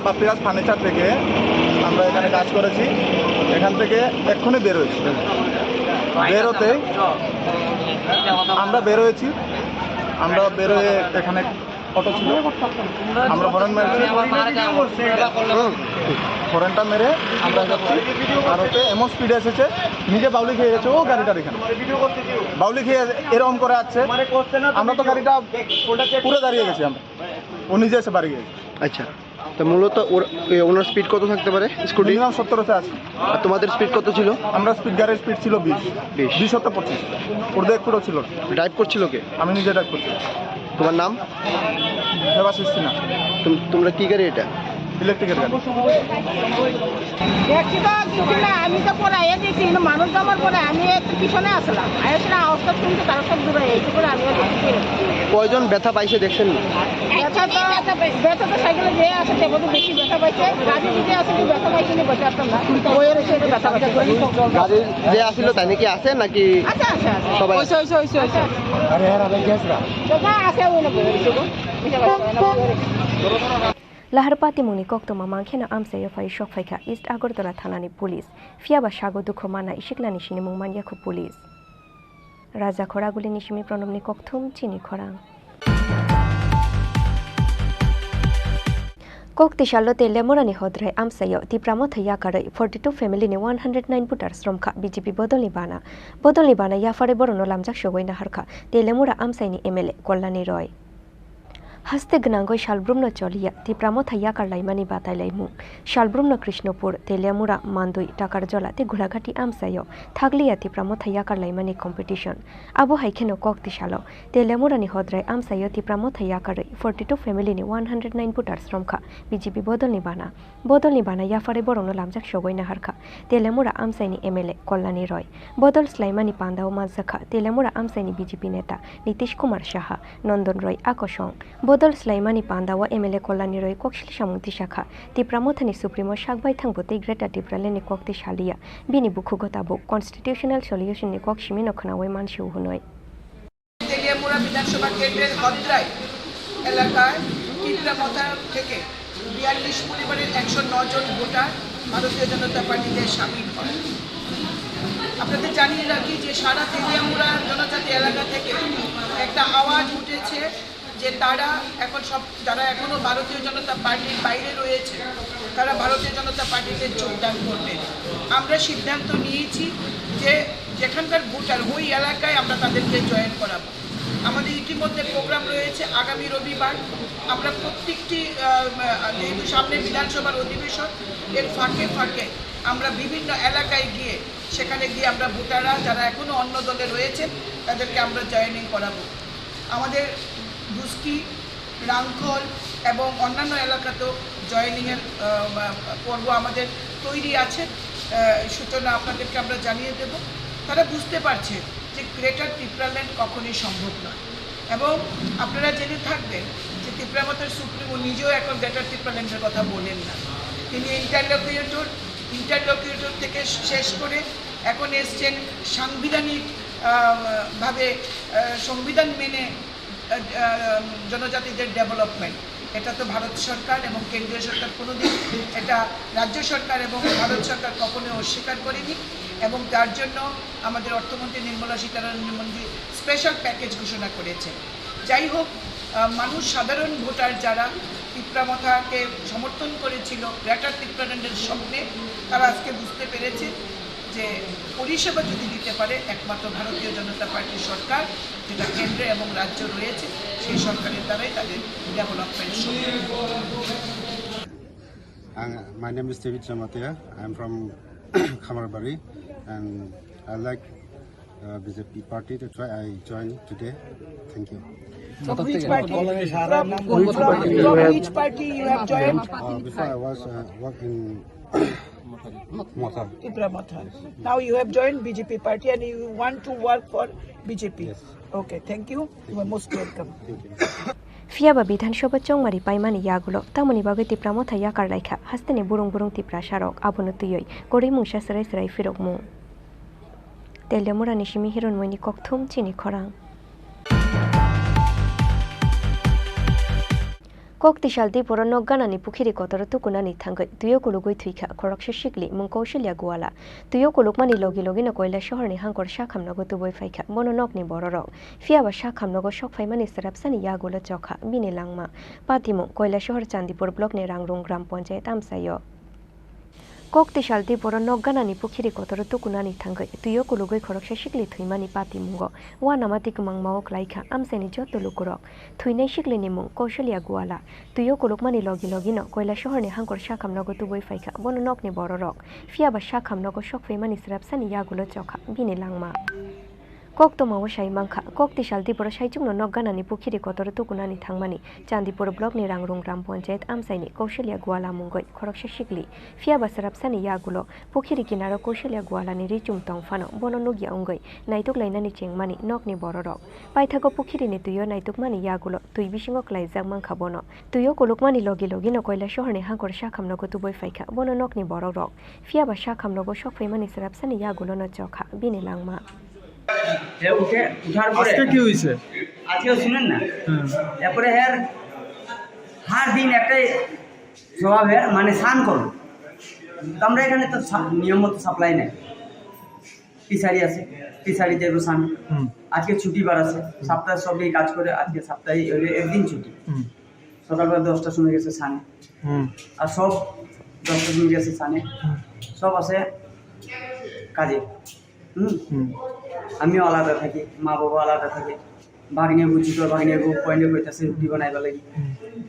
বাপিরাজ ফার্নিচার থেকে আমরা এখানে কাজ করেছি এখান থেকে এক্ষুনি বের হয়েছি বেরোতে আমরা বেরোয়ে এখানে অটো ছিল আমরা হরেন মেরেছি হরেনটা মেরে আমরা যাচ্ছি আর ওতে এমন স্পিডে এসেছে নিজে বাউলি খেয়ে গেছে ও গাড়িটার এখানে বাউলি খেয়ে এরকম করে আসছে আমরা তো গাড়িটা পুরো দাঁড়িয়ে গেছি আমরা ও নিজে এসে বাড়ি গেছে আচ্ছা তো মূলত ওনার স্পিড কত থাকতে পারে স্কুটি মিনিমাম 70 আছে আর তোমাদের স্পিড কত ছিল আমরা গাড়ির স্পিড ছিল 20 হতে 25 ওর একটুও ছিল ড্রাইভ করছিল কে আমি নিজে ড্রাইভ করছি তোমার নাম দেবাশিস সিনহা তোমরা কি গাড়ি এটা ইলেকট্রিকের গাড়ি দেখছি তো না আমি তো পরে আয়া দেখছি কিন্তু মানুষ জমার পরে আমি একটু পিছনে আসলাম আয়াসরা আওয়াজটা শুনতে তারা সব দূরে এই করে আমি কয়জন ব্যথা পাইছে দেখছেন ব্যথা তো সাইকেলে যে আছে সে বোধ বেশি ব্যথা পাইছে গাড়ি যে আছে কি ব্যথা পাইছে না বসে আসতাম না ওই এসে ব্যথা পাইছে গাড়ি যে আসছিল তাই নাকি আছে নাকি আচ্ছা সবাই আরে আছে ওই না Lahar patimungni kokto mamangkhena amsayo fai shok faikha East Agartala thanani police fiaba shago dukho mana ishiklani sinimung maniakhu police Raja Khoraguli nishimi pranamni kokthum Chini Khorang Kokti shallote lemorani hodrai amsayo tipramo thaya karai 42 family ni 109 putar sromkha BJP bodolni bana yafare borono lamjak shogoina harkha te lemura amsaini MLA Kollani Roy Haste gnangoi shalbrumno cholia tipramo thaya karlaimani batailaimu shalbrumno Krishnopur Teliamura Mandui Takarjola te Ghuragati amsayo thaglia tipramo thaya karlaimani competition abo haikheno kokti shalo Teliamura ni hodrai amsayo tipramo thaya karai 42 family ni 109 putar sromkha BJP bodolni bana yafare borono lamjak shogoina harkha Teliamura amsaini MLA Kollani Roy bodol slaimani pandao mazakha Teliamura amsaini BJP neta Nitish Kumar Shaha Nondon Roy Akoshong Bodol Slaimani Pandawa MLA Kollani Roy Kokshil Shamungti Shakha Tipramothani Supremo Shakbai Thangbote Greta Tiprale ni Kokti Shalia Bini Bukhugotabo Constitutional Solution ni Kok Shimino Khnawe Manshu Hunoi Teliamura বিধানসভা কেন্দ্রের ভদ্রায় এলাকায় তিপ্রামথা থেকে 42 পরিবারের 109 জন ভোটার ভারতীয় জনতা পার্টিতে শামিল হয় আপনাদের জানিয়ে রাখি যে সারা তেলিয়ামুড়া জনজাতি এলাকা থেকে একটা আওয়াজ উঠেছে যে তারা এখন যারা এখনো ভারতীয় জনতা পার্টির বাইরে রয়েছে তারা ভারতীয় জনতা পার্টিতে যোগদান করবে আমরা সিদ্ধান্ত নিয়েছি যে যেখানকার ভোটার ওই এলাকায় আমরা তাদেরকে জয়েন করাবো আমাদের ইতিমধ্যে প্রোগ্রাম রয়েছে আগামী রবিবার আমরা প্রত্যেকটি যেহেতু সামনে বিধানসভার অধিবেশন এর ফাঁকে আমরা বিভিন্ন এলাকায় গিয়ে সেখানে গিয়ে আমরা ভোটাররা যারা এখনো অন্য দলে রয়েছে তাদেরকে আমরা জয়েনিং করাবো আমাদের দুস্কি রাংখল এবং অন্যান্য এলাকাতেও জয়েনিংয়ের পর্ব আমাদের তৈরি আছে সূচনা আপনাদেরকে আমরা জানিয়ে দেব তারা বুঝতে পারছে যে গ্রেটার ত্রিপুরাল্যান্ড কখনোই সম্ভব নয় এবং আপনারা জেনে থাকবেন যে ত্রিপুরামথার সুপ্রিমো নিজেও এখন গ্রেটার ত্রিপুরাল্যান্ডের কথা বলেন না। তিনি ইন্টারলকিউটর থেকে শেষ করে এখন এসছেন সাংবিধানিক ভাবে সংবিধান মেনে জনজাতিদের ডেভেলপমেন্ট। এটা তো ভারত সরকার এবং কেন্দ্রীয় সরকার কোনোদিন, এটা রাজ্য সরকার এবং ভারত সরকার কখনোই অস্বীকার করেনি এবং তার জন্য আমাদের অর্থমন্ত্রী নির্মলা সীতারামন মন্ত্রী স্পেশাল প্যাকেজ ঘোষণা করেছেন। যাই হোক, মানুষ, সাধারণ ভোটার যারা ত্রিপুরামথাকে সমর্থন করেছিল গ্রেটার ত্রিপুরাল্যান্ডের স্বপ্নে, তারা আজকে বুঝতে পেরেছে যে পরিষেবা যদি দিতে পারে একমাত্র ভারতীয় জনতা পার্টির সরকার, যেটা কেন্দ্রে এবং রাজ্য রয়েছে, সেই সরকারের দ্বারাই তাদের ডেভেলপমেন্ট সম্ভব। My name is David Jamatia. I'm from Khamarbari, and I like BJP party. That's why I joined today. Thank you. From which party you have joined? Before I was working Mothar. Tripura. Now you have joined BJP party and you want to work for BJP. Yes. Okay, thank you. You are most welcome. Thank you. Fiaba বিধানসভা চংমারি পাইমানি ইয়াগুলো তামনি বাগে ত্রিপুরামথা ইয়াকার লাইখা হাস্তেনে বুরং বুরং ত্রিপুরা সারক আবনো তুইই গড়ি মুংসা সরাই সরাই ফিরক মু তেলিয়ামুরা নিশিমি হিরণ মইনি ককথুম চিনি খরাং Koktisal Tripura nogganani pukhiri kotoro tukunani thangai tuyo kulugoi thuika khoroksha shikli mung Kaushalya Guala tuyo kulukmani logi logi na koila shahorni hangkor shakhamnago tuboi faika mononokni bororok fiaba shakhamnago shokfaimani sarapsani yagola chokha bini langma patimu koila shahor Chandipur block ni rangrung gram panchayat amsayo Koktisal Tripura nogganani pukhiri kotoro tukunani thangai tuyo kulugoi khoroksha shikli thuimani patimungo wanamatik mangmao klaikha amseni joto lukurok thuinai shikli ni mung Kaushalya Guala tuyo kulukmani logi logi no koila shahorni hangkor shakhamnago tuboi faika bononokni bororok fiaba shakhamnago shokfaimani sarapsani yagulo chokha bini langma Kokto mawo shai mangkha Koktisal Tripura shaijungno nogganani pukhiri kotoro tukunani thangmani Chandipur block ni rangrung gram panchayat amsaini Kaushalya Guala mungoi khoroksha shikli fiaba sarapsani yagulo pukhiri kinaro Kaushalya Guala ni richum tongfano bononugia ungoi naituk lainani chengmani nokni bororok paithago pukhiri ni tuyo naitukmani yagulo tui bisingo klaijak mangkha bono tuyo kulukmani logi logi no koila shahorni hangkor shakhamnago tuboi faika bono nokni bororok fiaba shakhamnago shokfaimani sarapsani yagulo no chokha bini langma আজকে কি হয়েছে আজকেও শুনেন না এরপরে হ্যার হার দিন একটাই স্বভাবের মানে স্নান করো তো আমরা এখানে তো নিয়ম মতো সাপ্লাই নেই পিসারি আছে পিসারি দেবো স্নান আজকে ছুটি বার আছে সপ্তাহে সবই কাজ করে আজকে সপ্তাহে একদিন ছুটি সকালবেলা 10টার সময় গেছে স্নানে আর সব 10টার সময় গেছে স্নানে সব আছে কাজে আমিও আলাদা থাকি মা বাবা আলাদা থাকে ভাগ্নে বুঝি তো ভাগ্নে পয়েন্টে কইতাছে রুটি বানাইবা লাগি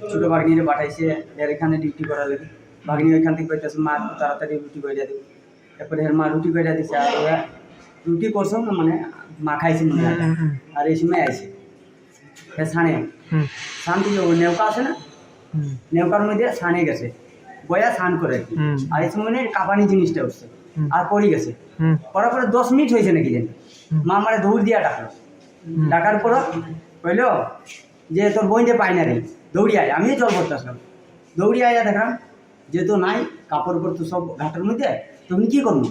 ছোটো ভাগ্নিরে পাঠাইছে এর এখানে ডিউটি করা লাগি ভাগ্নি ওইখান থেকে কইতাছে মা তাড়াতাড়ি রুটি কইরা দিই এরপরে এর মা রুটি কইরা দিছে আর ওরা রুটি করছো না মানে মা খাইছে মনে হয় আর এই সময় আইছে এ ছানে শান্তি নেওকা আছে না নেওকার মধ্যে ছানে গেছে বয়া স্নান করে আর এই সময় কাঁপানি জিনিসটা উঠছে আর পড়ে গেছে পড়ার পরে 10 মিনিট হয়েছে নাকি জানি মা আমারে দৌড় দিয়া ডাকলো ডাকার পর কইলো যে তোর বইতে পাই না রে দৌড়ি আয় আমিও জল করতেছিলাম দৌড়ি আয়া দেখাম যে তো নাই কাপড় পর তো সব ঘাটের মধ্যে তুমি কি করবো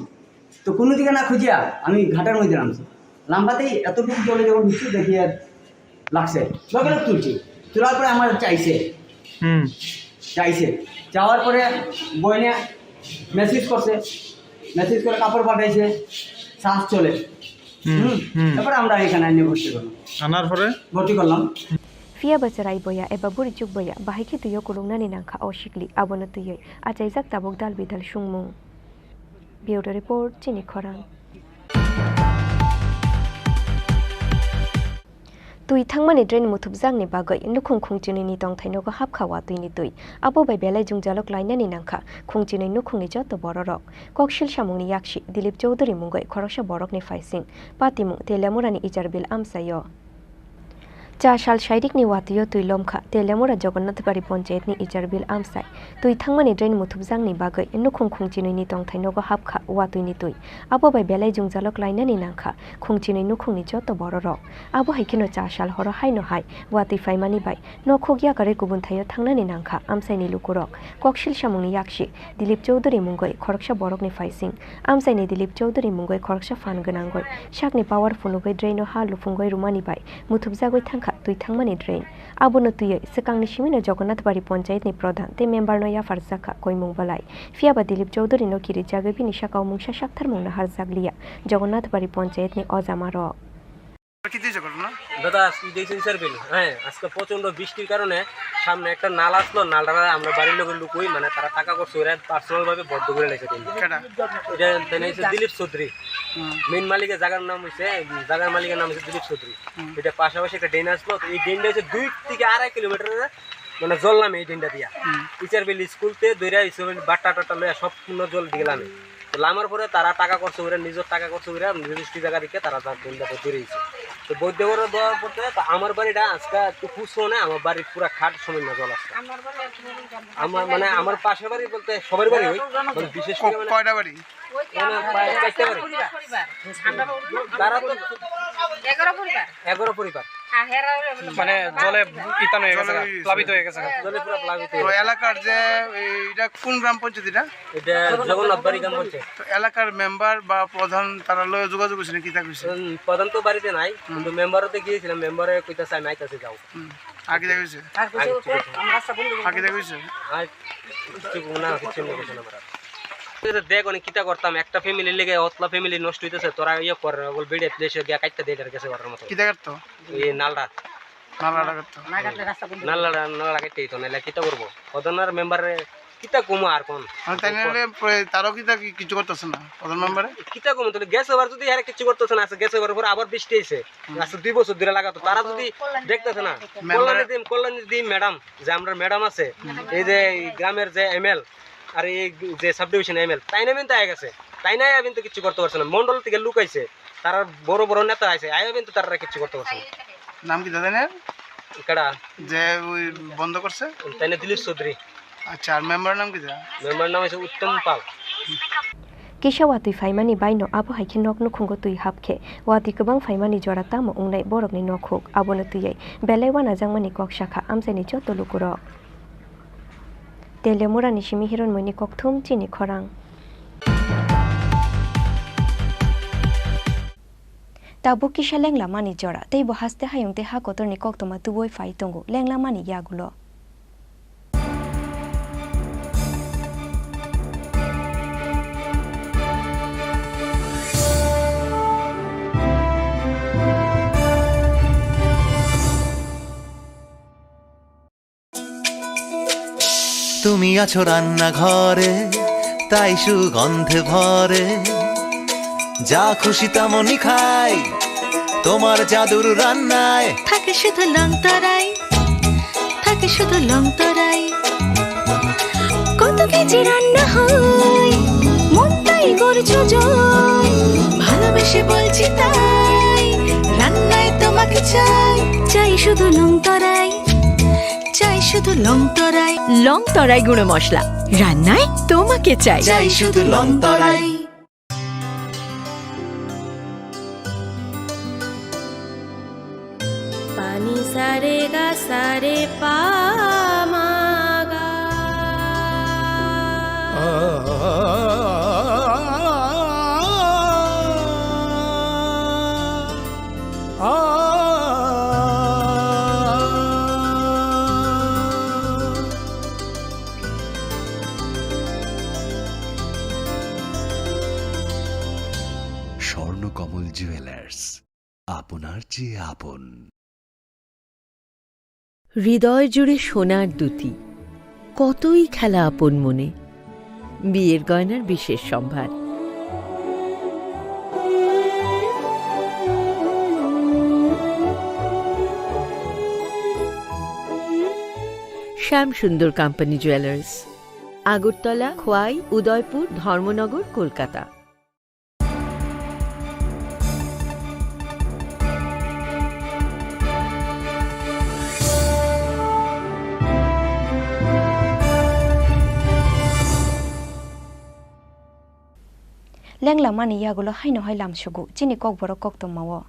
তো কোনো দিকে না খুঁজিয়া আমি ঘাটের মধ্যে নামছি লাম্বাতেই এতটুকু জলে যখন ঢুকছি দেখি আর লাগছে লগে লগে তুলছি তোলার পরে আমার চাইছে যাওয়ার পরে বইনে মেসেজ করছে মেসেজ করে কাপড় পাঠাইছে শ্বাস চলে তারপরে আমরা এখানে আনিয়ে ভর্তি করলাম আনার পরে ভর্তি করলাম Fia basarai boya eba burijuk boya bahiki tuyo kulungnani nangkha oshikli abono tuyoi achaijak tabuk dal bidal shungmung Bureau Report Chini Khorang Tui thangmani drain muthupjangni bagai nukhung khungchini ni tongthainogo hapkhawa tuini tui abo bai belai jungjalok lainani nangkha khungchini nukhungni joto bororok kokshil samungni yakshi Dilip Chaudhary mungoi khoroksha borokni faising patimung Teliamurani Ijarbil amsayo चा साल साइडिकनि वातियो तुइ लमखा तेलेमुरा जगन्नाथबारि पन्चायतनि इचारबिल आमसाय तुइ थांमानि ड्रेन मुथुबजांनि बागै नुखुं खुंचिनैनि तंथाइनगो हाबखा वातुइनि तुइ आबो बाय बेलाय जुंजालक लाइनानि नांखा खुंचिनै नुखुंनि जत बर रक आबो हाइकिनो चा साल हर हायनो हाय वाति फाइमानि बाय नखगिया करे गुबुन थायो थांनानि नांखा आमसायनि लुकुरक ककशिल सामुंनि याक्षि दिलीप चौधुरी मुंगै खरकसा बरकनि फाइसिं आमसायनि दिलीप चौधुरी मुंगै खरकसा फान गोनांगै शाकनि पावार फुनुगै ड्रेनो हा लुफुंगै रुमानि बाय मुथुबजागै थांखा तुइ थांमानि ड्रेन आबोनो तुयै सिकांनि सिमिनो जगन्नाथबारि पन्चायतनि प्रधान ते मेम्बारनो याफार जाखा कयमुं बलाय फियाबा दिलीप चौधुरीनो किरि जागै बिनि शाकाव मुंसा शाकथार मुंनो हार जागलिया जगन्नाथबारि पन्चायतनि अजामार দাদা দেখছেন স্যার বিল হ্যাঁ আজকে প্রচন্ড বৃষ্টির কারণে সামনে একটা নালা আসলো নালাটা আমরা বাড়ির লোকের লুকুই মানে তারা টাকা করছে ওরা পার্সোনাল ভাবে বদ্ধ করে লেগেছে এটা দিলীপ চৌধুরী মেইন মালিকের জায়গার নাম হচ্ছে জায়গার মালিকের নাম হচ্ছে দিলীপ চৌধুরী এটা পাশাপাশি একটা ড্রেন আসলো এই ড্রেনটা হচ্ছে 2 থেকে 2.5 কিলোমিটার মানে জল নামে এই ড্রেনটা দিয়া টিচার বিল স্কুলতে দইরা বাট্টা টাটা লয়া সম্পূর্ণ জল দিয়ে গেলামে লামার পরে তারা টাকা করছে ওরা নিজের টাকা করছে ওরা নির্দিষ্ট জায়গা রেখে তারা তার ড্রেনটা বেরিয়েছে তো বৈদ্য করে দেওয়ার পর আমার বাড়িটা আজকে একটু খুশো না আমার বাড়ির পুরো খাট সময় না জল আসছে আমার মানে আমার পাশের বাড়ি বলতে সবার বাড়ি হয় মানে বিশেষ করে কয়টা বাড়ি তারা তো 11 পরিবার মানে জলে পিতানো হয়ে গেছে প্লাবিত হয়ে গেছে জলে পুরো প্লাবিত তো এলাকার যে এটা কোন গ্রাম পঞ্চায়েত এটা জগন্নাথবাড়ি গ্রাম পঞ্চায়েত তো এলাকার মেম্বার বা প্রধান তারা লয়ে যোগাযোগ করছেন কি তা কইছে প্রধান তো বাড়িতে নাই কিন্তু মেম্বারতে গিয়েছিলাম মেম্বারে কইতাছে আমি আইতাছি যাও আগে যাইছে আগে যাইছে আর কিছু না কিছু না কিছু না দেখ অনেক কিতা করতাম একটা ফ্যামিলি লেগে অতলা ফ্যামিলি নষ্ট হইতেছে তোরা ইয়ে কর বল বেড়ে প্লেসে গিয়া কাটতে দেই গেছে করার মতো কিতা করতো এই নালটা করতো নালটা কাটতে তো নালে কিতা করব প্রধানের মেম্বারে কিতা কমু আর কোন তাই নালে তারও কিতা কিছু করতেছ না প্রধান মেম্বারে কিতা কমু তো গ্যাস ওভার যদি আরে কিছু করতেছ না আছে গ্যাস ওভার পর আবার বৃষ্টি হইছে আজকে 2 বছর ধরে লাগাতো তারা যদি দেখতেছ না কল্যাণী দিন ম্যাডাম যে আমরা ম্যাডাম আছে এই যে গ্রামের যে এমএল আর এই যে সাব ডিভিশন এমএল তাই না কিন্তু আয় গেছে তাই না কিন্তু কিছু করতে পারছে না মন্ডল থেকে লুকাইছে তারা বড় বড় নেতা আছে আয় কিন্তু তারা কিছু করতে পারছে না নাম কি দাদা না কেডা যে ওই বন্ধ করছে তাই না দিলীপ চৌধুরী আচ্ছা আর মেম্বার নাম কি দাদা মেম্বার নাম হচ্ছে উত্তম পাল Kisha watui faimani baino abo haiki nok nukhungo tui hapkhe wati kubang faimani jora tamo ungnai borokni nokhuk abono tuyai belai wana jangmani kok shakha amsani joto lukurok Telemurani shimi hiron moni kokthum chini khorang Tabu kisha lengla mani jora tei bo haste hayungte ha kotorni koktoma tuboi fai tongo lengla mani yagulo তুমি আছো রান্না ঘরে তাই সুগন্ধে ভরে যা খুশি তেমনই খাই তোমার জাদুর রান্নায় থাকে শুধু লং তরাই থাকে শুধু লং তরাই কত কেজি রান্না হয় মন তাই করছো জয় ভালোবেসে বলছি তাই রান্নায় তোমাকে চাই চাই শুধু লং তরাই চাই শুধু লং তরাই গুঁড়ো মশলা রান্নায় তোমাকে চাই চাই শুধু লং তরাই পানি সারে গা সারে পা মা গা স্বর্ণকমল জুয়েলার্স আপনার চেয়ে আপন হৃদয় জুড়ে সোনার দুতি কতই খেলা আপন মনে বিয়ের গয়নার বিশেষ সম্ভার শ্যাম সুন্দর কোম্পানি জুয়েলার্স আগরতলা খোয়াই উদয়পুর ধর্মনগর কলকাতা লেংলা মানি ইয়াগুলো হাইনো হাই লামসুগু চিনি ককবরক কক্তমাও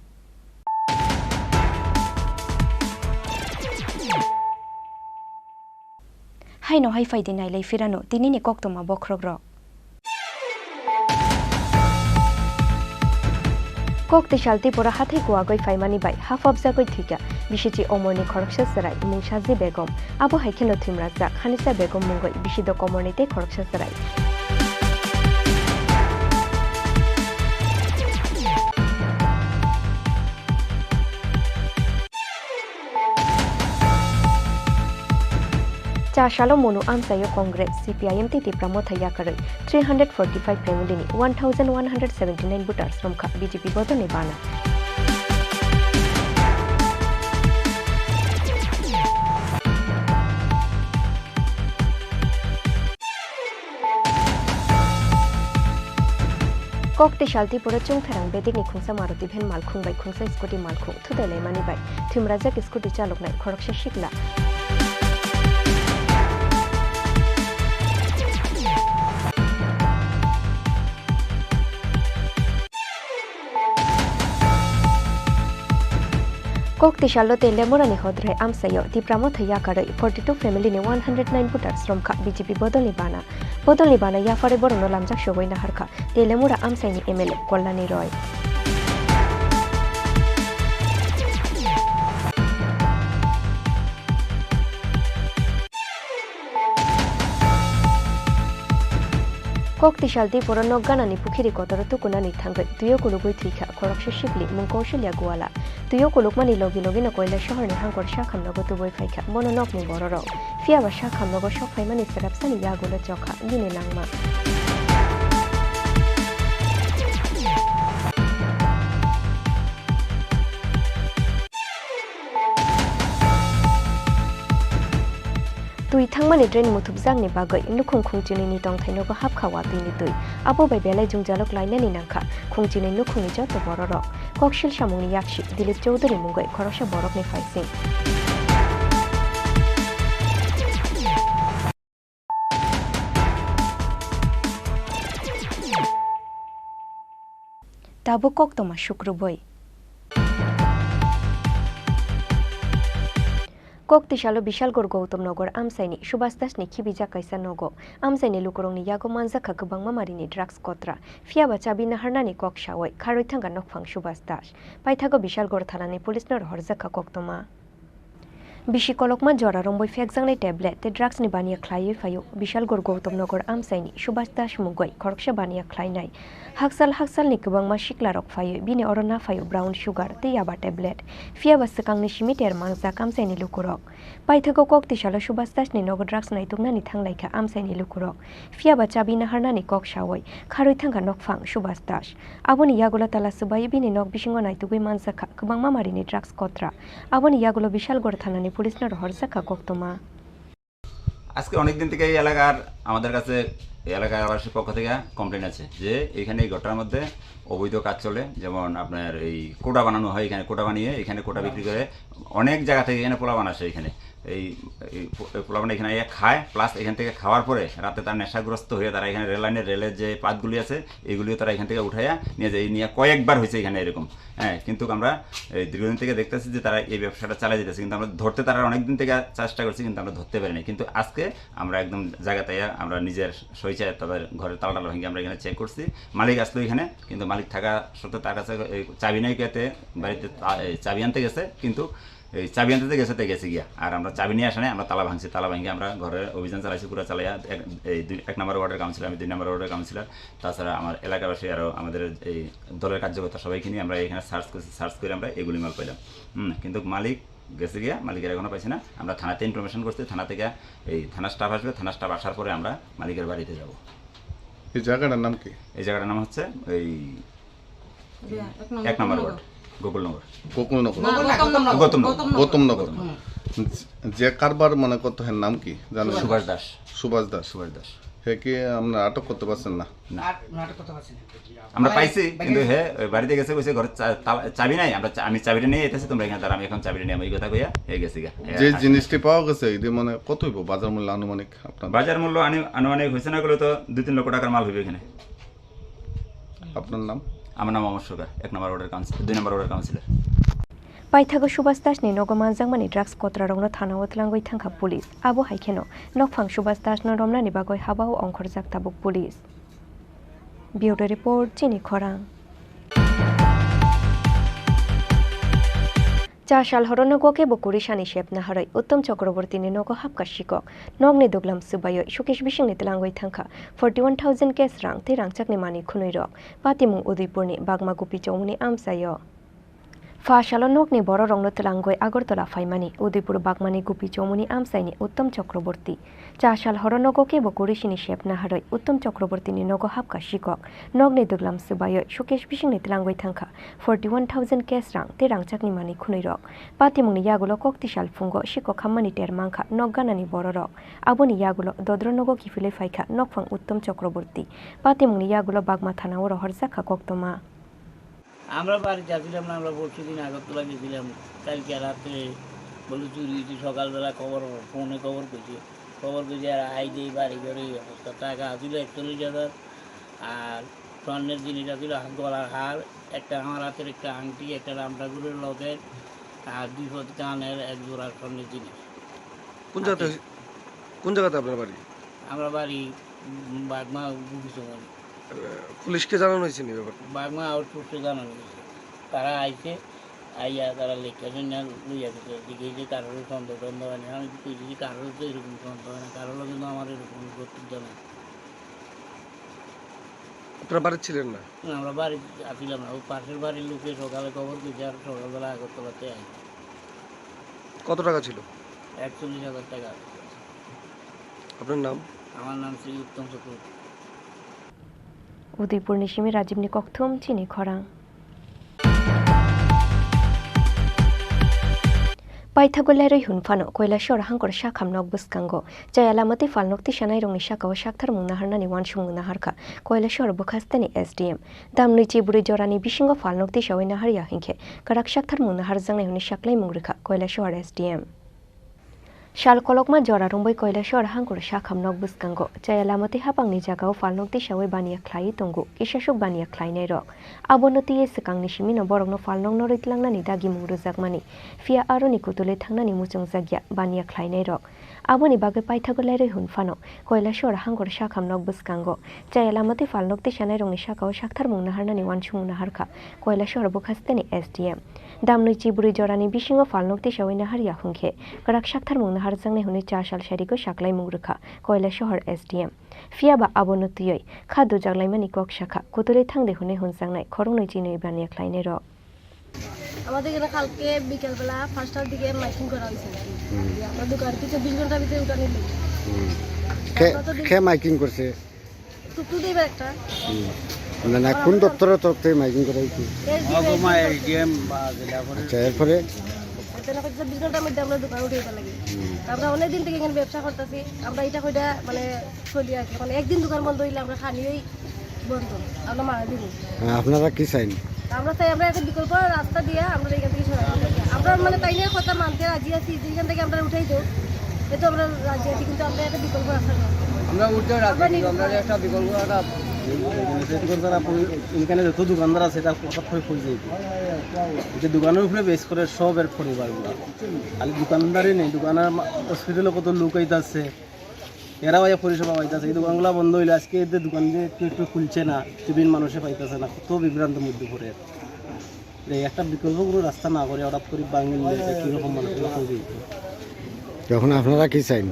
হাইনো হাই ফাইদি নাইলাই ফিরানো তিনিনি কক্তমা বক্রগ্রক Koktisal Tripura hathai kuagoi faimani bai half of zagoi thika bishiji omorni khoroksa sarai mungsaji begom abo haikelo thimraja khanisa begom mungoi bishido komornite khoroksa sarai Chashalo Monu Amsayo Congress CPIM Titi Pramothaya Karai 345 family ni 1179 voters from BJP Bodone Bana Koktisal Tripura Chungpherang Bedini Khungsa Maruti Bhen Malkhung bai Khungsa Scooty Malkhung Thudale Mani bai Thimrajak Scooty Chalok nai Khoroksha Shikla Koktisalo te lemorani hodre amsayo ti pramothaya karai 42 family ni 109 voters from BJP Bodoli Bana ya fare borono lamjak shogoi na harkha te lemora amsai ni MLA Kollani Roy Koktisal Tripura Nogganani Pukhiri Kotoro Tukunani Thangai Tuyo Kulugoi Thika Khoroksha Shikli Mungkoshilia Guala Tuyo Kulukmani Logi Logina Koila Shahorni Hangor Shakham Nogo Tuboi Faika Mononok ni Bororo Fiaba Shakham Nogo Shok Faimani Serapsani Yagula Joka Gine Langma Tui thangmani drain muthupjang ni bagai nukhung khungchini ni tong thaino ko hapkhawa tuini tui abo bai belai jungjalok lainani nangkha khungchini nukhungni joto bororok kokshil samungni yakshi Dilip Chaudhary mungoi khoroksa borok ni faising Tabu koktoma shukruboi Koktisalo Bishalgor Gautam Nogor Amsaini Subhas ni Khibija Kaisa Nogo Amsaini Lukurong ni Yago Manjaka Gubang Mamarini Drugs Kotra Fiaba Chabi Naharnani Kok Shawai Kharoithanga Nokphang Subhas Paithago Bishalgor Thalani Police Nor Horzaka Koktoma Bishi kolokma jora romboi fekjangnai tablet te drugs ni bania khlaiye phayo Bishalgor Gautam Nogor Amsaini Subhas mungoi khoroksha bania khlainai haksal ni kubangma shiklarok phayo bini orona phayo brown sugar te yaba tablet fiaba sakangni simiter mangja Amsaini lukurok paithago Koktisalo Subhas ni Nogor drugs nai tungnani thanglaikha Amsaini lukurok fiaba chabi naharnani kok shawai kharoithanga nokphang Subhas aboni yagola tala subai bini nok bisingo nai tugui manjaka kubangma marini drugs kotra aboni yagola Bishalgor thanani police নর হরজাকা কোক্তমা আজকে অনেক দিন থেকে এই এলাকার আমাদের কাছে এলাকাবাসীর পক্ষ থেকে কমপ্লেন আছে যে এখানে এই ঘটনার মধ্যে অবৈধ কাজ চলে যেমন আপনার এই কোটা বানানো হয় এখানে কোটা বানিয়ে এখানে কোটা বিক্রি করে অনেক জায়গা থেকে এখানে পোলা বানাচ্ছে এখানে এই পোলা বানা এখানে খায় প্লাস এখান থেকে খাওয়ার পরে রাতে তার নেশাগ্রস্ত হয়ে তারা এখানে রেলের যে পাতগুলি আছে এইগুলিও তারা এখান থেকে উঠাইয়া নিয়ে যায় নিয়ে কয়েকবার হয়েছে এখানে এরকম হ্যাঁ কিন্তু আমরা এই দীর্ঘদিন থেকে দেখতেছি যে তারা এই ব্যবসাটা চালিয়ে যেতেছে কিন্তু আমরা ধরতে তারা অনেকদিন থেকে চেষ্টা করছি কিন্তু আমরা ধরতে পারিনি কিন্তু আজকে আমরা একদম জায়গাতে আমরা নিজের সইচায় তাদের ঘরের তালা ভেঙে আমরা এখানে চেক করছি মালিক আসলো এখানে কিন্তু মালিক থাকা সত্ত্বেও তার কাছে চাবি নাই কেতে বাড়িতে চাবি আনতে গেছে কিন্তু এই চাবি আনতে গেছে গিয়া আর আমরা চাবি নিয়ে আসা নাই আমরা তালা ভাঙছি তালা ভাঙে আমরা ঘরের অভিযান চালাইছি পুরো চালাইয়া এই 1 নম্বর ওয়ার্ডের কাউন্সিলর আমি 2 নম্বর ওয়ার্ডের কাউন্সিলর তাছাড়া আমার এলাকাবাসী আরও আমাদের এই দলের কার্যকর্তা সবাইকে নিয়ে আমরা এখানে সার্চ করে আমরা এগুলি মাল পাইলাম কিন্তু মালিক গেছে গিয়া মালিকের এখনও পাইছি না আমরা থানাতে ইনফরমেশন করছি থানা থেকে এই থানা স্টাফ আসবে থানা স্টাফ আসার পরে আমরা মালিকের বাড়িতে যাব এই জায়গাটার নাম কি এই জায়গাটার নাম হচ্ছে এই 1 নম্বর ওয়ার্ড গৌতমনগর যে কারবার মনে করতে হয় নাম কি জানেন সুভাষ দাস হে কি আমরা আটক করতে পারছেন না আমরা পাইছি কিন্তু হে বাড়িতে গেছে কইছে ঘরে চাবি নাই আমি চাবিটা নিয়ে এসেছি তোমরা এখানে দাঁড়া আমি এখন চাবিটা নিয়ে আমি কথা কইয়া হে গেছি যে জিনিসটি পাওয়া গেছে এটি মানে কত হইব বাজার মূল্য আনুমানিক আপনার বাজার মূল্য আনুমানিক হইছে না গেলে তো 2-3 লক্ষ টাকার মাল হইবে এখানে আপনার নাম? আমার নাম অমর সরকার, 1 নম্বর ওয়ার্ডের কাউন্সিলর, 2 নম্বর ওয়ার্ডের councillor. Paithago Subhas Dasni Nogomanjangmani drugs kotrarongno thana otlangoi thangkha police. Abo haikeno nokphang Subhas Dasno romnani bagoi habao ongkhorjak tabuk police. Bureau report Chini Khorang. 4 সাল হরনগকে বকুরি সানি শেপনা হারাই উত্তম চক্রবর্তীনি নগ হাবকা শিকক নগনি দুগলাম সুবায় সুকেশ বিশিংনি তেলাঙ্গই থাঙ্কা 41,000 কেস রাং তে রাংচাকনি মানি খুনুই রক পাতিমুং উদয়পুরনি বাগমা গুপি চৌমনি আমসায় 5 সাল নগনি বড় রংনো তেলাঙ্গই আগরতলা ফাইমানি উদয়পুর বাগমানি গুপি চৌমনি আমসাইনি উত্তম চক্রবর্তী 4 সাল হরনগকে বকুরি সিনি শেপনা হারাই উত্তম চক্রবর্তীনি নগ হাবকা শিকক নগনি দুগলাম সুবায় সুকেশ বিশিংনি তেলাঙ্গই থাঙ্কা 41,000 কেস রাং তে রাংচাকনি মানি খুনুই রক পাতিমুংনি ইয়াগুলো কক্তিশাল ফুঙ্গ শিকক হাম্মানি টের মাংখা নগগানানি বড় রক আবনি ইয়াগুলো দদ্রনগ কিফিলে ফাইখা নকফাং উত্তম চক্রবর্তী পাতিমুংনি ইয়াগুলো বাগমা থানা ও রহরজাখা কক্তমা আমরা বাড়ি যাচ্ছিলাম না, আমরা পরশু দিন আগরতলা গেছিলাম, কালকে রাত্রে বলে চুরি হয়েছি, সকালবেলা ফোনে খবর পেয়েছি আর আই দিয়ে বাড়ি ঘরে এই অবস্থা। টাকা আসছিল 41,000 আর স্বর্ণের জিনিস আসছিল গলার হার, একটা আমার হাতের একটা আংটি, একটা রাম ঠাকুরের লকেট আর 2 কানের 1 জোড়া স্বর্ণের জিনিস। কোন জায়গাতে আপনার বাড়ি? আমরা বাড়ি বাগমা গুপিস পুলিশকে জানানো হয়েছে নি ব্যাপার? বাগমা আউটপোস্টে জানানো হয়েছে, তারা আইছে, আইয়া তারা লেখাছে না লইয়া গেছে, দেখেছি কারোর সন্দেহ টন্দেহ হয় না। আমি কইছি কারোর তো এরকম সন্দেহ হয় না, কারোর কিন্তু আমার এরকম কর্তৃত্ব নেই। আপনারা বাড়ি ছিলেন না? আমরা বাড়ি আসছিলাম না, ওই পাশের বাড়ির লোকে সকালে খবর পেয়েছে আর সকালবেলা আগরতলাতে আই। কত টাকা ছিল? 41,000 টাকা। আপনার নাম? আমার নাম শ্রী উত্তম চক্রবর্তী। উদয়পুর নিশিমি রাজীবনি কক্থম চিনি খরাং। Paithagolai hunfano Koilashor Hankor Shakam Nog Buskango, Jayalamati Falnokti Shanai Rong Shaka or Shaktar Munaharnani Wanshung Munaharka, Koilashor Bukastani SDM, Damnichi Buri Jorani Bishingo Falnokti Shawina Haria Hinke, Karak Shaktar Munaharzang Shaklai Murika, Koilashor SDM. Shal kolokma jora rumboi Koilashor Hankor Shakam Nog Buskango, Jayalamati Hapangni Jagao Falnokti Shawai Bania Klai Tongu, Ishashuk Bania Kleine Rock. Abonoti Sekang Nishimino Borogno Falnong Noritlangnani Dagi Muruzagmani, Fia Aroni Kutule Tangnani Muchung Zagya, Bania Kleine Rock. Aboni Baga Paithagolai hunfano, Koilashor Hankor Shakam Nog Buskango, Jayalamati Falnokti Shanai Shaka or Shaktar Munaharnani Wanshung Naharka, Koilashor Bukastani SDM. Damnichi Buri Jorani Bishingo Falnokti Shawina Haria Hunke, Karak Shaktar Munaharzang Huni Chashal Shariko Shaklai Murika, Koilashor SDM. Fiaba Abonotui, Kadu Jaglaimani Kok Shaka, Kutule Tang de Hune Hunsangai, Koronochino Bania Kleine Rock. আমাদের এখানে কালকে বিকেলবেলা 5টার দিকে মাইকিং করা হয়েছে। আমরা দোকান থেকে 20 ঘন্টার ভিতরে উঠানি নেই। কে মাইকিং করছে? টুকটু দেবে একটা। না কোন দপ্তরের তরফ থেকে মাইকিং করা হয়েছে? এসডিএম বা জেলা পরিষদ। এরপরে এখানে 20 ঘন্টার মধ্যে আমরা দোকান উঠে যেতে লাগে। আমরা অনেক দিন থেকে এখানে ব্যবসা করতেছি। আমরা এটা কইটা মানে চলি আছে। মানে একদিন দোকান বন্ধ হইলে আমরা খানিই বন্ধ। আমরা মারা দিব। আপনারা কি চাইন? আমরা চাই আমরা একটা বিকল্প রাস্তা দিয়ে আমরা এখান থেকে সরাই আমরা মানে তাই নিয়ে কথা মানতে রাজি আছি যেখান থেকে আমরা উঠাই দেব এটা আমরা রাজি আছি কিন্তু আমরা একটা বিকল্প রাস্তা আমরা উঠতে রাজি আমরা একটা বিকল্প একটা এখানে যত দোকানদার আছে এটা হঠাৎ করে খুঁজে যে দোকানের উপরে বেস করে সবের পরিবারগুলো খালি দোকানদারই নেই দোকানের হসপিটালে কত লোক আইতাছে এরা ভাইয়া পরিষেবা পাইতেছে এই দোকানগুলো বন্ধ হইলে আজকে এদের দোকান দিয়ে একটু খুলছে না টিফিন মানুষে পাইতেছে না কত বিভ্রান্তের মধ্যে পড়ে একটা বিকল্প কোনো রাস্তা না করে হঠাৎ করে বাঙালি কীরকম মানুষগুলো খুঁজে তখন আপনারা কি চাইন?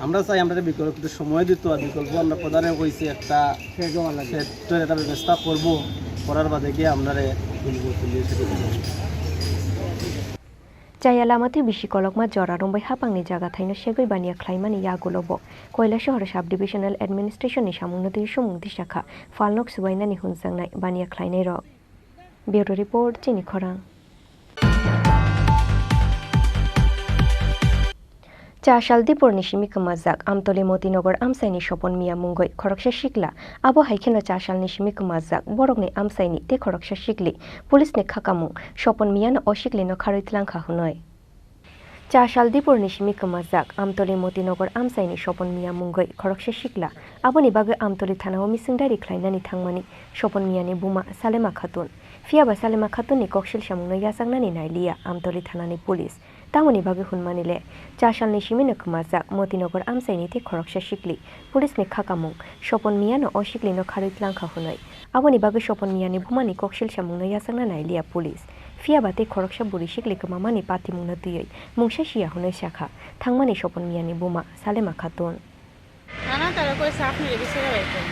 আমরা চাই আমরা বিকল্প সময় দিত আর বিকল্প আমরা প্রধানে কইছি একটা সেক্টর একটা ব্যবস্থা করবো করার বাদে গিয়ে আপনারা Jayalamati Bishikolokma Jora Rumbai Hapangni Jaga Thaino Shegoi Bania Klaimani Yagulobo, Koilashor Sub Divisional Administration Nishamunuti Shumungti Shaka, Falnok Suwainani Hunsangnai Bania Kleine Rock. Bureau Report Chini Khorang. Chashaldi Nishimi Kumazak, Amtoli Motinogor Amsaini Shopon Mia Mungoi, Koroksha Shikla, Abo Haikino Chashal Nishimi Kumazak, Borogni Amsaini, Te Koroksha Shikli, Police ne Kakamung, Shopon Miana Oshikli no Karitlanka Hunoi. চাশাল দিপুর নিশিমি কমাজাক Amtali Motinagar আমসাইনি Swapan মিয়া মুঙ্গই খরকসে শিকলা আবনি বাগে আমতলি থানা ও মিসিংদারি খ্লাইনানি থাংমানি স্বপন মিয়ানি বুমা সালেমা খাতুন ফিয়াবা সালেমা খাতুননি ককশিল সামুংনো ইয়াসাংনানি নাইলিয়া আমতলি থানানি পুলিশ তামনি বাগে হুনমানিলে চাশাল নিশিমিনো কমাজাক মতিনগর আমসাইনি থে খরকসে শিকলি পুলিশনি খাকামুং স্বপন মিয়ানো অশিকলিনো খারুইতলাংখা হুনই আবনি বাগে স্বপন মিয়ানি বুমানি ককশিল সামুংনো ইয়াসাংনা নাইলিয়া পুলিশ ফিয়াবাতে খরকসা বুড়ি শিকলি কমামানি পাতিমুংনো তুইই মুংসা শিয়া হুনই শাখা থাংমানি স্বপন মিয়ানি বুমা সালেমা খাতুন না তারা কইছে আপনি বিচারে বাইর করুন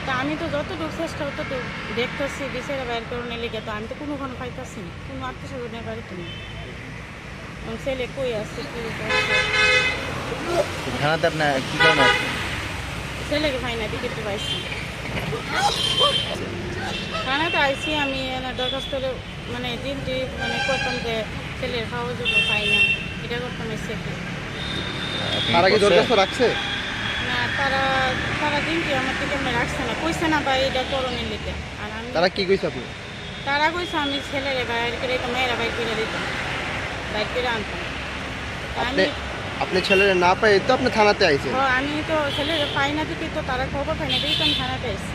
তা আমি তো যতটুকু চেষ্টা ততটুকু দেখতেছি বিচারে বাইর করুন লেগে তো আমি তো কোনো পাইতেছি না কোনো আত্মীয় বাড়িতে নেই ছেলে কই আছে কি থানাতে আপনার কি কারণে ছেলেকে পাই না টিকিট পাইছি থানাতে আইসি আমি দরখাস্ত মানে দিনটি মানে করতাম যে ছেলের খাওয়া জন্য পাই না এটা করতাম এসে তারা কি দরখাস্ত রাখছে না তারা দিনটি আমার থেকে রাখছে না কইছে না বা এটা করণের লিখে আর আমি তারা কি কইছে আপনি তারা কইছে আমি ছেলেরে বাইর করে তো মেয়েরা বাইর করে দিতাম বাইর করে আনতাম আপনি ছেলের না পাই তো আপনি থানাতে আইছেন আমি তো ছেলের পাই না দেখি তো তারা খবর পাই না দেখি তো আমি থানাতে আইসি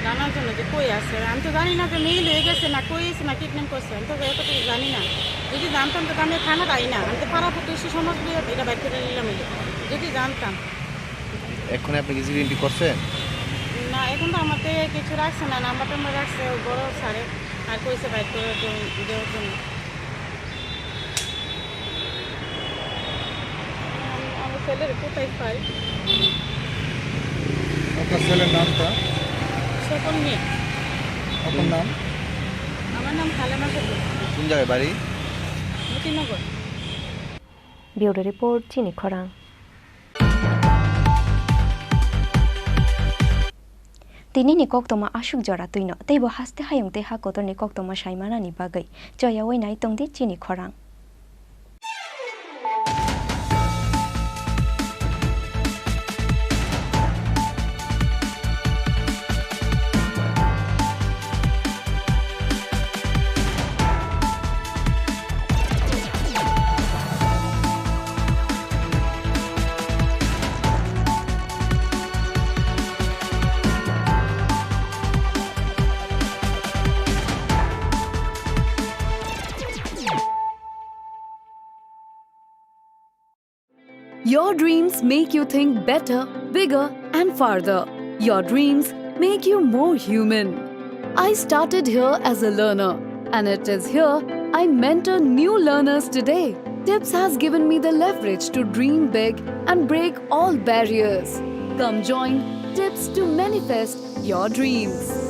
জানার জন্য যে কই আছে আমি তো জানি না যে মেইল হয়ে গেছে না কই আছে না কিডন্যাপ করছে আমি তো এতটুকু জানি না যদি জানতাম তো আমি থানাতে আই না আমি তো পাড়া প্রতিবেশী সমাজ দিয়ে এটা বাইর করে নিলাম যদি জানতাম এখন আপনি কি জিডি করছেন না এখন তো আমাদের কিছু রাখছে না নাম্বার টাম্বার রাখছে বড় স্যারে আর কইছে বাইর করে দেওয়ার জন্য আমার ছেলের কোথায় পাই আপনার ছেলের নামটা স্বপন মিয়া আপনার নাম আমার নাম সালেমা খাতুন কোন জায়গায় বাড়ি মতিনগর ব্যুরো রিপোর্ট চিনি খরাং তিনি nikok toma asuk jora tuino teibo haste hayung te ha kotor nikok toma saimana ni bagai joya wei nai tongdi chini khorang Your dreams make you think better, bigger, and farther. Your dreams make you more human. I started here as a learner, and it is here I mentor new learners today. TIPS has given me the leverage to dream big and break all barriers. Come join TIPS to manifest your dreams.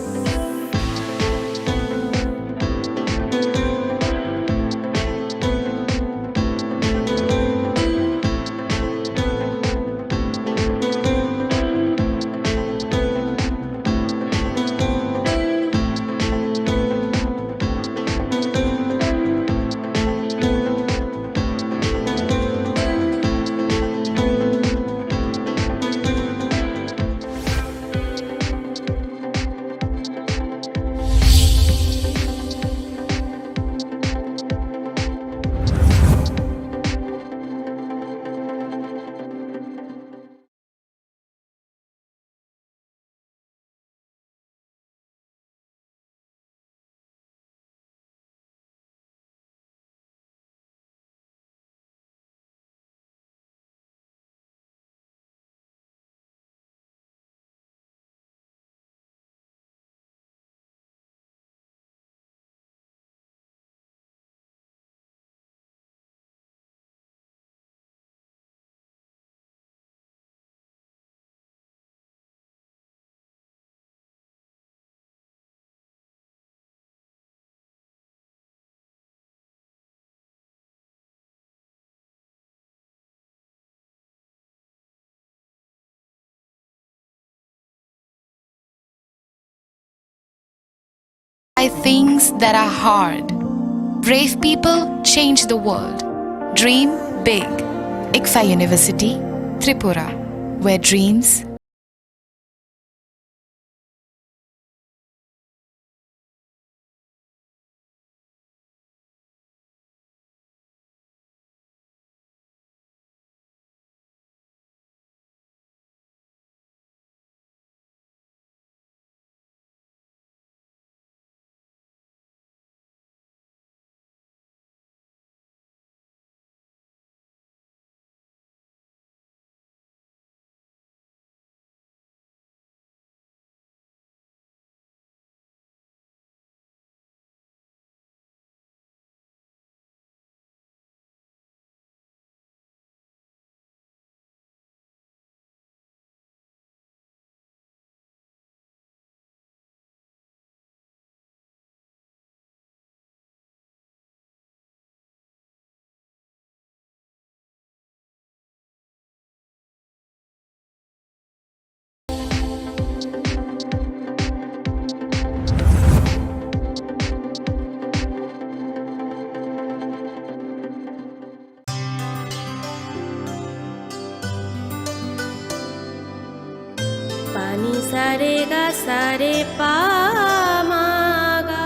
Try things that are hard. Brave people change the world. Dream big. ICFA University, Tripura, where dreams ga sa re pa ma ga.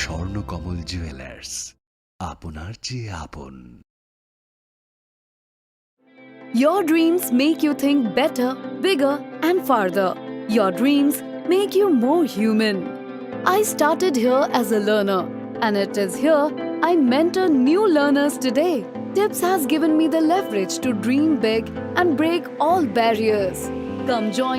Swarnakamal jewellers, আপনার চেয়ে আপন। Your dreams make you think better, bigger, and farther. Your dreams make you more human. I started here as a learner, and it is here I mentor new learners today. TIPS has given me the leverage to dream big and break all barriers. Come join